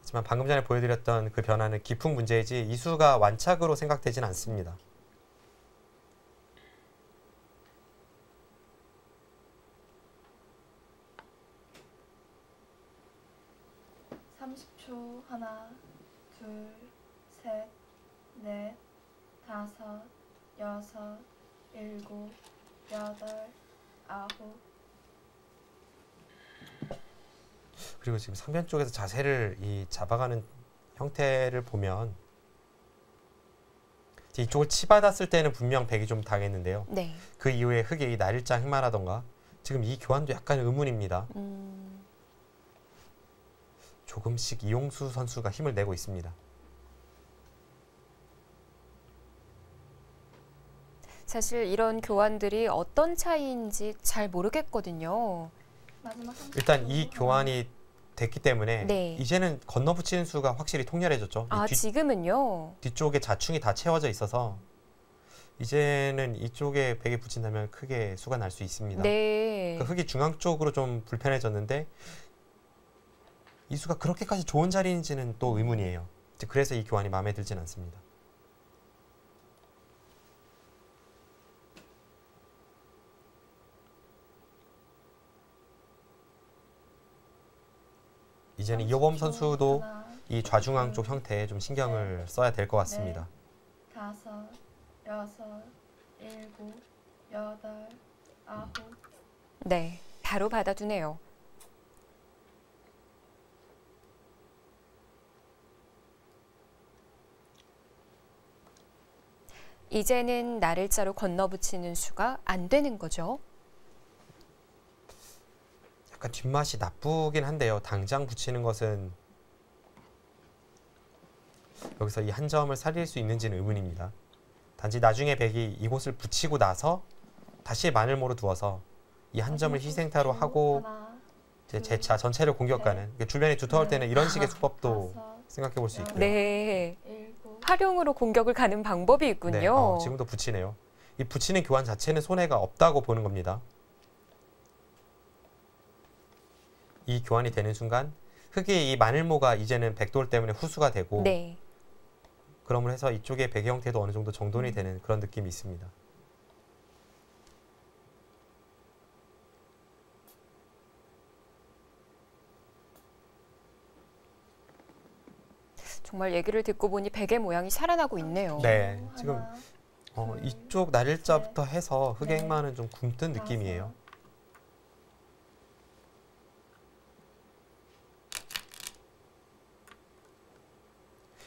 하지만 방금 전에 보여드렸던 그 변화는 기풍 문제이지 이 수가 완착으로 생각되진 않습니다. 초. 하나, 둘, 셋, 넷, 다섯, 여섯, 일곱, 여덟, 아홉. 그리고 지금 상변 쪽에서 자세를 잡아가는 형태를 보면 이쪽을 치받았을 때는 분명 백이 좀 당했는데요. 네. 그 이후에 흑이 날일장 흑마라던가 지금 이 교환도 약간 의문입니다. 조금씩 이용수 선수가 힘을 내고 있습니다. 사실 이런 교환들이 어떤 차이인지 잘 모르겠거든요. 마지막 30초. 일단 이 교환이 됐기 때문에 네. 이제는 건너붙이는 수가 확실히 통렬해졌죠. 아, 지금은요? 뒤쪽에 자충이 다 채워져 있어서 이제는 이쪽에 백이 붙인다면 크게 수가 날 수 있습니다. 네. 그 흑이 중앙 쪽으로 좀 불편해졌는데 이 수가 그렇게까지 좋은 자리인지는 또 의문이에요. 그래서 이 교환이 마음에 들진 않습니다. 이제는 이호범 선수도 하나, 이 좌중앙 쪽 형태에 좀 신경을 써야 될 것 같습니다. 다섯, 여섯, 일곱, 여덟, 아홉. 네. 바로 받아두네요. 이제는 날일자로 건너붙이는 수가 안 되는 거죠. 약간 뒷맛이 나쁘긴 한데요. 당장 붙이는 것은 여기서 이 한 점을 살릴 수 있는지는 의문입니다. 단지 나중에 백이 이곳을 붙이고 나서 다시 마늘모로 두어서 이 한 점을 희생타로 하고 하나, 이제 재차 전체를 공격하는 그러니까 주변이 두터울 때는 이런 식의 수법도 다섯, 생각해 볼 수 있고요. 네. 일곱. 활용으로 공격을 가는 방법이 네, 있군요. 지금도 붙이네요. 이 붙이는 교환 자체는 손해가 없다고 보는 겁니다. 이 교환이 되는 순간 흑이 이 마늘모가 이제는 백돌 때문에 후수가 되고 네. 그러므로 해서 이쪽의 베개 형태도 어느 정도 정돈이 되는 그런 느낌이 있습니다. 정말 얘기를 듣고 보니 베개 모양이 살아나고 있네요. 네, 30초. 지금 하나, 둘, 이쪽 날일자부터 해서 흑의 네. 행마는 좀 굼뜬 다섯, 느낌이에요.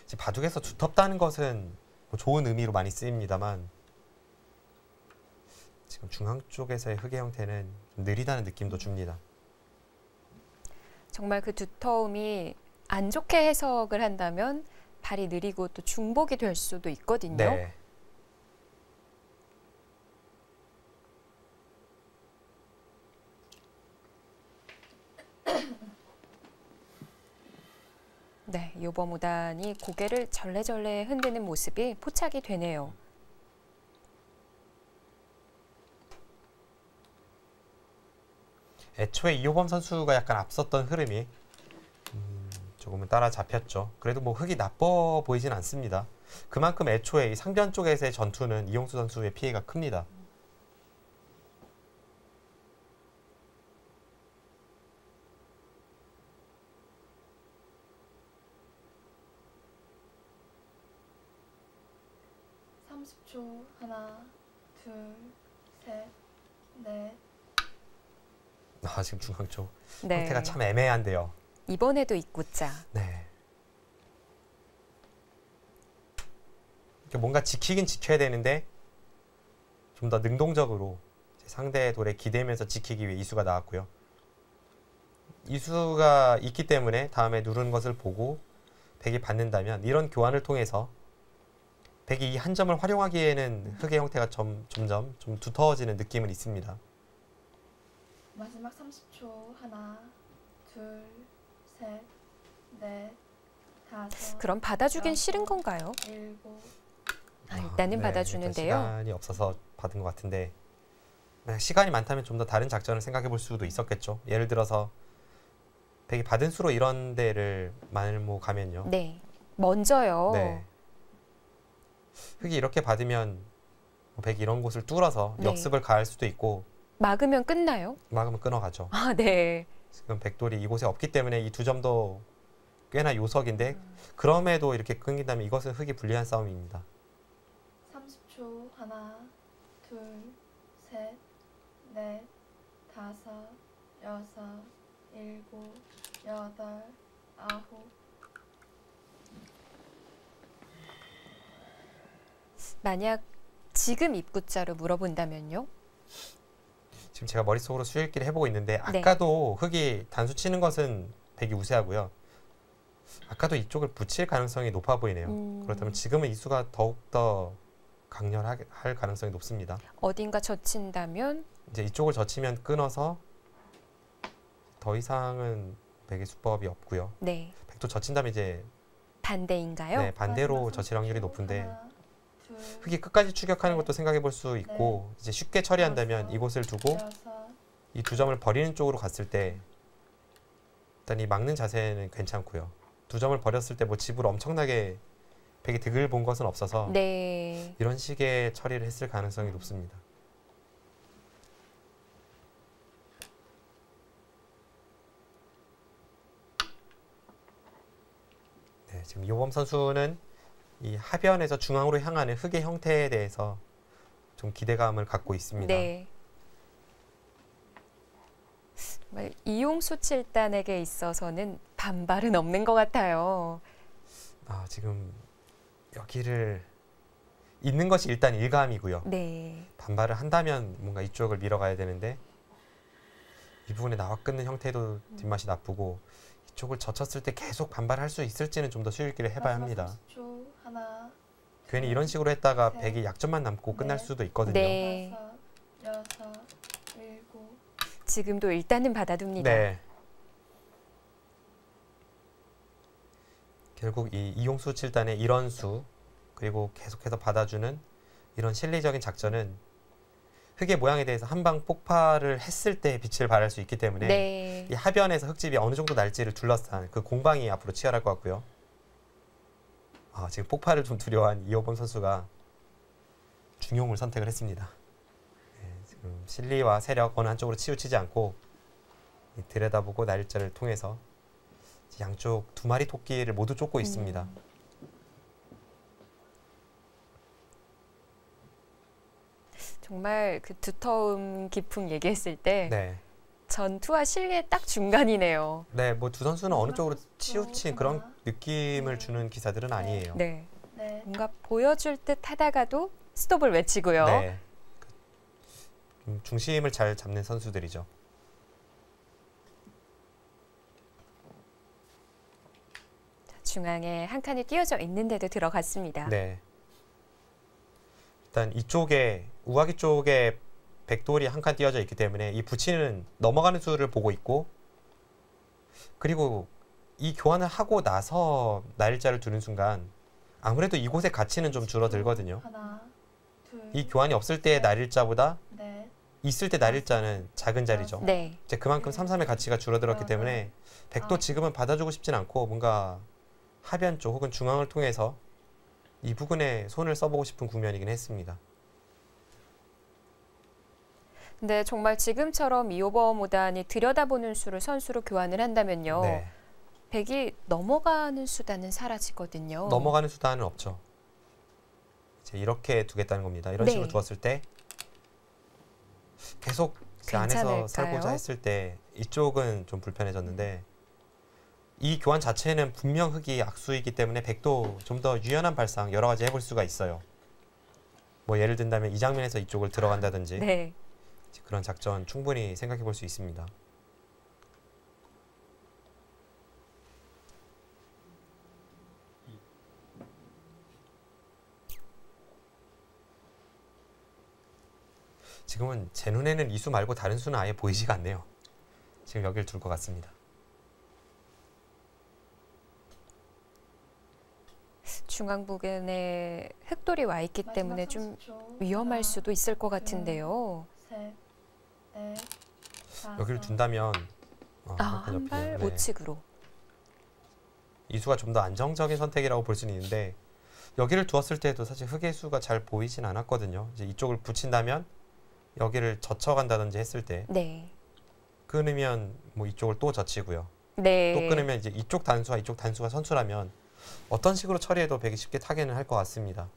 이제 바둑에서 두텁다는 것은 뭐 좋은 의미로 많이 쓰입니다만 지금 중앙 쪽에서의 흑의 형태는 좀 느리다는 느낌도 줍니다. 정말 그 두터움이 안 좋게 해석을 한다면 발이 느리고 또 중복이 될 수도 있거든요. 네. 네, 요범우단이 고개를 절레절레 흔드는 모습이 포착이 되네요. 애초에 이호범 선수가 약간 앞섰던 흐름이 조금은 따라잡혔죠. 그래도 뭐 흑이 나빠 보이진 않습니다. 그만큼 애초에 이 상변 쪽에서의 전투는 이용수 선수의 피해가 큽니다. 초 하나, 둘, 셋, 넷. 지금 중앙 쪽 네. 형태가 참 애매한데요. 이번에도 입구자. 네. 뭔가 지키긴 지켜야 되는데 좀 더 능동적으로 상대의 돌에 기대면서 지키기 위해 이수가 나왔고요. 이수가 있기 때문에 다음에 누르는 것을 보고 백이 받는다면 이런 교환을 통해서 백이 이 한 점을 활용하기에는 흑의 형태가 점점 좀 두터워지는 느낌은 있습니다. 마지막 30초. 하나, 둘, 셋, 넷, 다섯. 그럼 받아주긴 여섯, 싫은 건가요? 일곱. 일단은 네, 받아주는데요. 일단 시간이 없어서 받은 것 같은데 만약 시간이 많다면 좀 더 다른 작전을 생각해 볼 수도 있었겠죠. 예를 들어서 백이 받은 수로 이런 데를 마늘모 가면요. 네. 먼저요. 네. 흑이 이렇게 받으면 백이 이런 곳을 뚫어서 네. 역습을 가할 수도 있고 막으면 끝나요? 막으면 끊어가죠. 아, 네. 지금 백돌이 이곳에 없기 때문에 이 두 점도 꽤나 요석인데 그럼에도 이렇게 끊긴다면 이것은 흑이 불리한 싸움입니다. 30초. 하나, 둘, 셋, 넷, 다섯, 여섯, 일곱, 여덟, 아홉. 만약 지금 입구자로 물어본다면요? 지금 제가 머릿속으로 수일기를 해보고 있는데 네. 아까도 흑이 단수 치는 것은 백이 우세하고요. 아까도 이쪽을 붙일 가능성이 높아 보이네요. 그렇다면 지금은 이 수가 더욱더 강렬할 가능성이 높습니다. 어딘가 젖힌다면 이제 이쪽을 젖히면 끊어서 더 이상은 백의 수법이 없고요. 네. 백도 젖힌다면 이제 반대인가요? 네, 반대로 마지막 젖힐 확률이 30초. 높은데 하나, 둘, 흑이 끝까지 추격하는 것도 생각해 볼 수 있고 이제 쉽게 처리한다면 이곳을 두고 여섯, 이 두 점을 버리는 쪽으로 갔을 때 일단 이 막는 자세는 괜찮고요. 두 점을 버렸을 때 뭐 집으로 엄청나게 백이 득을 본 것은 없어서 네. 이런 식의 처리를 했을 가능성이 높습니다. 네, 지금 이호범 선수는 이 하변에서 중앙으로 향하는 흑의 형태에 대해서 좀 기대감을 갖고 있습니다. 네. 정말 이용수 칠단에게 있어서는 반발은 없는 것 같아요. 지금 여기를 있는 것이 일단 일감이고요. 네. 반발을 한다면 뭔가 이쪽을 밀어가야 되는데 이 부분에 나와 끊는 형태도 뒷맛이 나쁘고 이쪽을 젖혔을 때 계속 반발할 수 있을지는 좀 더 수일기를 해봐야 합니다. 30초. 하나, 괜히 이런 식으로 했다가 셋, 백이 약점만 남고 끝날 넷, 수도 있거든요. 네. 다섯, 여섯, 일곱. 지금도 일단은 받아둡니다. 네. 결국 이 이용수 7단의 이런 수 그리고 계속해서 받아주는 이런 실리적인 작전은 흙의 모양에 대해서 한 방 폭발을 했을 때 빛을 발할 수 있기 때문에 네. 이 하변에서 흙집이 어느 정도 날지를 둘러싼 그 공방이 앞으로 치열할 것 같고요. 지금 폭발을 좀 두려워한 이호범 선수가 중용을 선택을 했습니다. 네, 지금 실리와 세력 어느 한쪽으로 치우치지 않고 들여다보고 날짜를 통해서 양쪽 두 마리 토끼를 모두 쫓고 있습니다. 정말 그 두터움 깊은 얘기했을 때 네. 전투와 실리의 딱 중간이네요. 네, 뭐 두 선수는 어느 쪽으로 마지막 치우친 선수 그런 하나, 느낌을 둘, 주는 기사들은 아니에요. 네. 넷, 뭔가 보여줄 듯 하다가도 스톱을 외치고요. 네. 좀 중심을 잘 잡는 선수들이죠. 자, 중앙에 한 칸이 띄어져 있는데도 들어갔습니다. 네. 일단 이쪽에 우아기 쪽에 백돌이 한 칸 띄어져 있기 때문에 이 붙이는 넘어가는 수를 보고 있고, 그리고 이 교환을 하고 나서 날짜를 두는 순간 아무래도 이곳의 가치는 좀 줄어들거든요. 하나, 둘, 이 교환이 없을 때의 날일자보다 넷, 있을 때 날일자는 작은 자리죠. 네. 이제 그만큼 3-3의 가치가 줄어들었기 때문에 백도 지금은 받아주고 싶진 않고 뭔가 하변 쪽 혹은 중앙을 통해서 이 부분에 손을 써보고 싶은 국면이긴 했습니다. 근데 정말 지금처럼 이호범 5단이 들여다보는 수를 선수로 교환을 한다면요. 네. 백이 넘어가는 수단은 사라지거든요. 넘어가는 수단은 없죠. 이제 이렇게 두겠다는 겁니다. 이런 네. 식으로 두었을 때 계속 그 안에서 괜찮을까요? 살고자 했을 때 이쪽은 좀 불편해졌는데, 이 교환 자체는 분명 흙이 악수이기 때문에 백도 좀 더 유연한 발상 여러 가지 해볼 수가 있어요. 뭐 예를 든다면 이 장면에서 이쪽을 들어간다든지 네. 그런 작전 충분히 생각해 볼 수 있습니다. 지금은 제 눈에는 이 수 말고 다른 수는 아예 보이지가 않네요. 지금 여기를 둘 것 같습니다. 중앙 부근에 흙돌이 와 있기 때문에 마지막 좀 30초. 위험할 하나, 수도 있을 것 같은데요. 셋, 넷, 다섯, 여기를 둔다면 한 발 우측으로. 이 수가 좀 더 안정적인 선택이라고 볼 수는 있는데, 여기를 두었을 때도 사실 흙의 수가 잘 보이진 않았거든요. 이제 이쪽을 붙인다면 여기를 젖혀간다든지 했을 때 네. 끊으면 뭐 이쪽을 또 젖히고요. 네. 또 끊으면 이제 이쪽 단수와 이쪽 단수가 선수라면 어떤 식으로 처리해도 백이 쉽게 타개는 할 것 같습니다.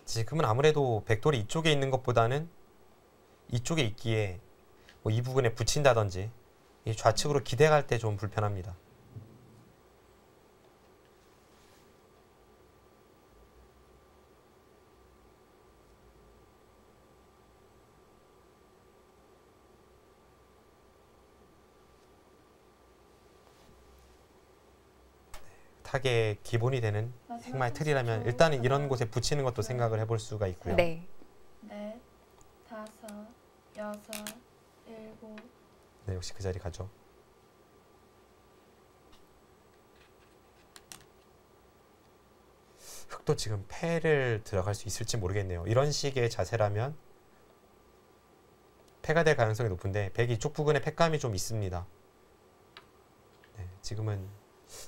지금은 아무래도 백돌이 이쪽에 있는 것보다는 이쪽에 있기에 뭐 이 부분에 붙인다든지 이 좌측으로 기대갈 때 좀 불편합니다. 타겟의 기본이 되는 핵마의 틀이라면 일단은 이런 곳에 붙이는 것도 생각을 해볼 수가 있고요. 네. 넷, 다섯, 여섯, 일곱. 네, 역시 그 자리 가죠. 흑도 지금 패를 들어갈 수 있을지 모르겠네요. 이런 식의 자세라면 패가 될 가능성이 높은데 백이 이쪽 부분에 패감이 좀 있습니다. 네, 지금은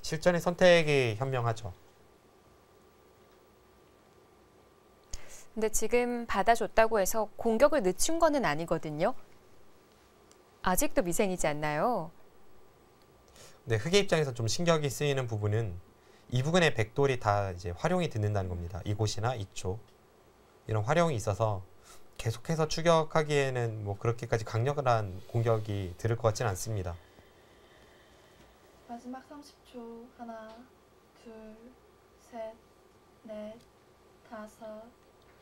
실전의 선택이 현명하죠. 근데 지금 받아줬다고 해서 공격을 늦춘 거는 아니거든요. 아직도 미생이지 않나요? 네, 흑의 입장에서 좀 신경이 쓰이는 부분은 이 부분의 백돌이 다 이제 활용이 듣는다는 겁니다. 이곳이나 이쪽 이런 활용이 있어서 계속해서 추격하기에는 뭐 그렇게까지 강력한 공격이 들을 것 같지는 않습니다. 마지막 30초. 하나, 둘, 셋, 넷, 다섯,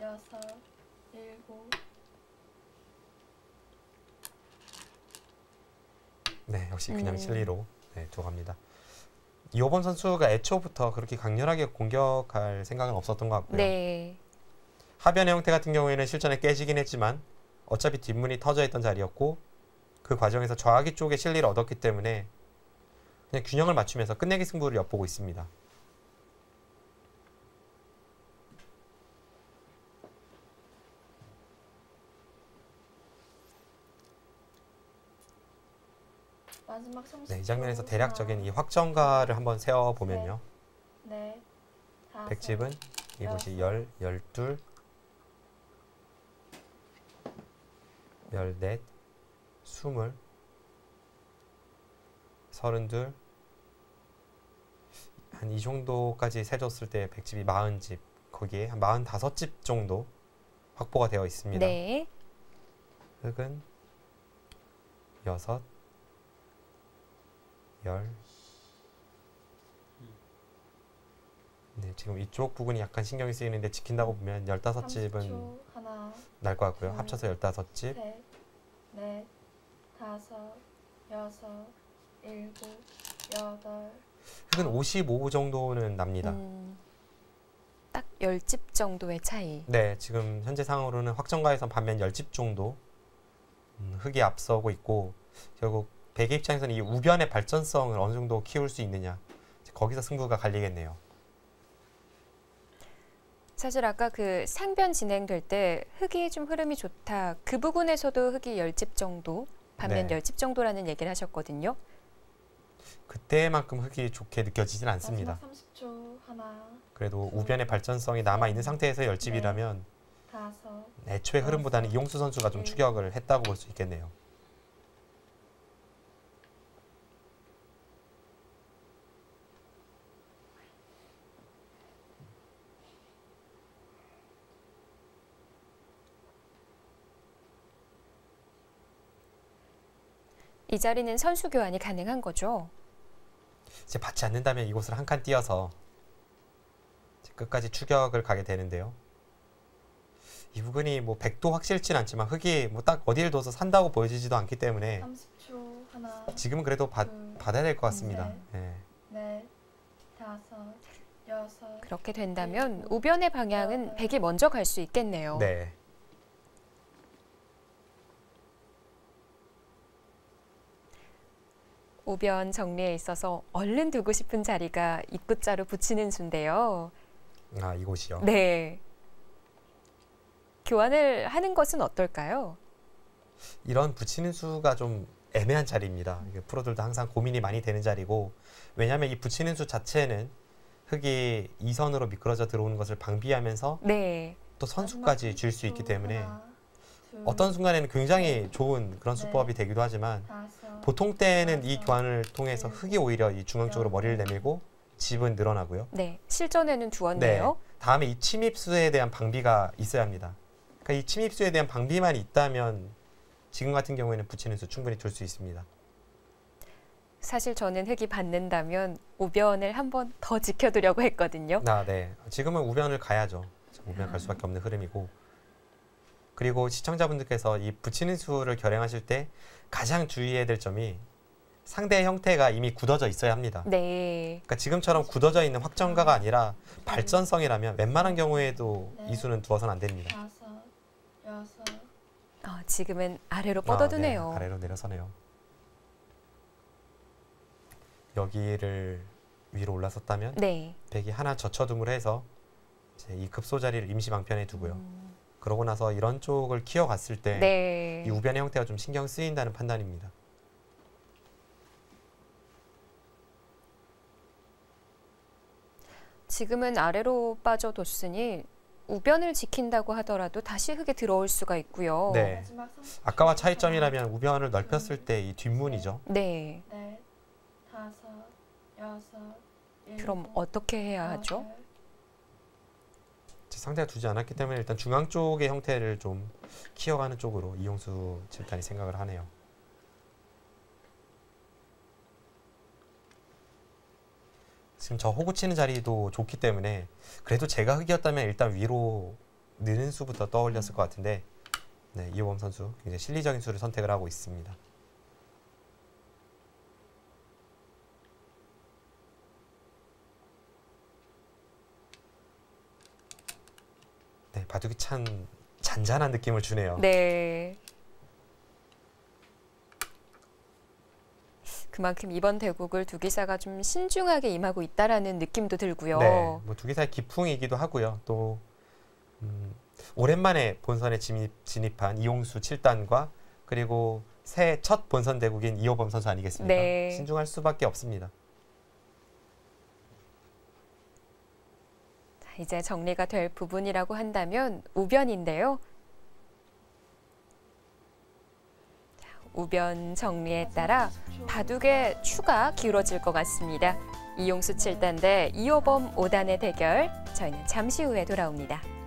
여섯, 일곱. 네, 역시 그냥 실리로 들어갑니다. 이호범 선수가 애초부터 그렇게 강렬하게 공격할 생각은 없었던 것 같고요. 네. 하변의 형태 같은 경우에는 실전에 깨지긴 했지만 어차피 뒷문이 터져 있던 자리였고 그 과정에서 좌악이 쪽의 실리를 얻었기 때문에 그냥 균형을 맞추면서 끝내기 승부를 엿보고 있습니다. 마지막 30초. 네, 이 장면에서 대략적인 이 확정가를 한번 세어보면요. 네. 백집은 이곳이 12, 14, 20, 32, 한 이 정도까지 세줬을 때 백집이 40집, 거기에 한 45집 정도 확보가 되어 있습니다. 네. 흑은 6, 10. 네, 지금 이쪽 부분이 약간 신경이 쓰이는데 지킨다고 보면 15집은 30초. 하나, 날 것 같고요. 둘, 합쳐서 15집. 셋, 넷, 다섯, 여섯, 일곱, 여덟. 흑은 55 정도는 납니다. 딱 10집 정도의 차이. 네, 지금 현재 상황으로는 확정가에선 반면 10집 정도 흑이 앞서고 있고, 결국 백의 입장에서는 이 우변의 발전성을 어느 정도 키울 수 있느냐, 거기서 승부가 갈리겠네요. 사실 아까 그 상변 진행될 때 흑이 좀 흐름이 좋다. 그 부분에서도 흑이 10집 정도, 반면 네. 10집 정도라는 얘기를 하셨거든요. 그때만큼 흑이 좋게 느껴지진 않습니다. 마지막 30초. 하나, 그래도 우변의 발전성이 남아있는 상태에서 10집이라면 다섯. 애초에 흐름보다는 이용수 선수가 좀 추격을 했다고 볼 수 있겠네요. 이 자리는 선수 교환이 가능한 거죠. 이제 받지 않는다면 이곳을 한 칸 띄어서 이제 끝까지 추격을 가게 되는데요. 이 부분이 뭐 100도 확실치는 않지만 흑이 뭐 딱 어디를 둬서 산다고 보여지지도 않기 때문에 30초. 하나, 지금은 그래도 받아야 될 것 같습니다. 예. 넷, 다섯, 여섯. 그렇게 된다면 우변의 방향은 백이 먼저 갈 수 있겠네요. 네. 우변 정리에 있어서 얼른 두고 싶은 자리가 입구자로 붙이는 수인데요. 아, 이곳이요. 네. 교환을 하는 것은 어떨까요? 이런 붙이는 수가 좀 애매한 자리입니다. 이게 프로들도 항상 고민이 많이 되는 자리고, 왜냐하면 이 붙이는 수 자체는 흑이 2선으로 미끄러져 들어오는 것을 방비하면서 네. 또 선수까지 줄 수 있기 때문에 하나, 둘, 어떤 순간에는 굉장히 좋은 그런 수법이 되기도 하지만, 다섯, 보통 때는 이 교환을 통해서 흑이 오히려 이 중앙 쪽으로 머리를 내밀고 집은 늘어나고요. 네. 실전에는 두었네요. 다음에 이 침입수에 대한 방비가 있어야 합니다. 그러니까 이 침입수에 대한 방비만 있다면 지금 같은 경우에는 붙이는 수 충분히 둘 수 있습니다. 사실 저는 흑이 받는다면 우변을 한 번 더 지켜두려고 했거든요. 네. 지금은 우변을 가야죠. 우변 갈 수밖에 없는 흐름이고, 그리고 시청자분들께서 이 붙이는 수를 결행하실 때 가장 주의해야 될 점이 상대의 형태가 이미 굳어져 있어야 합니다. 네. 그러니까 지금처럼 굳어져 있는 확정가가 아니라 발전성이라면 웬만한 경우에도 이 수는 두어서는 안 됩니다. 다섯, 여섯. 지금은 아래로 뻗어두네요. 네, 아래로 내려서네요. 여기를 위로 올라섰다면 네. 백이 하나 젖혀둠을 해서 이제 이 급소 자리를 임시 방편에 두고요. 그러고 나서 이런 쪽을 키워갔을 때 이 네. 우변의 형태가 좀 신경 쓰인다는 판단입니다. 지금은 아래로 빠져뒀으니 우변을 지킨다고 하더라도 다시 흙에 들어올 수가 있고요. 네. 마지막 30초. 아까와 차이점이라면 우변을 넓혔을 때 이 뒷문이죠. 네. 넷, 다섯, 여섯, 그럼 일곱, 어떻게 해야 하죠? 여덟. 상대가 두지 않았기 때문에 일단 중앙 쪽의 형태를 좀 키워가는 쪽으로 이용수 집단이 생각을 하네요. 지금 저 호구 치는 자리도 좋기 때문에 그래도 제가 흑이었다면 일단 위로 느는 수부터 떠올렸을 것 같은데, 네, 이호범 선수 굉장히 실리적인 수를 선택을 하고 있습니다. 네, 바둑이 참 잔잔한 느낌을 주네요. 네. 그만큼 이번 대국을 두 기사가 좀 신중하게 임하고 있다라는 느낌도 들고요. 네, 뭐 두 기사의 기풍이기도 하고요. 또 오랜만에 본선에 진입한 이용수 7단과 그리고 새해 첫 본선 대국인 이호범 선수 아니겠습니까? 네. 신중할 수밖에 없습니다. 자, 이제 정리가 될 부분이라고 한다면 우변인데요. 자, 우변 정리에 따라 바둑의 추가 기울어질 것 같습니다. 이용수 7단 대 이호범 5단의 대결, 저희는 잠시 후에 돌아옵니다.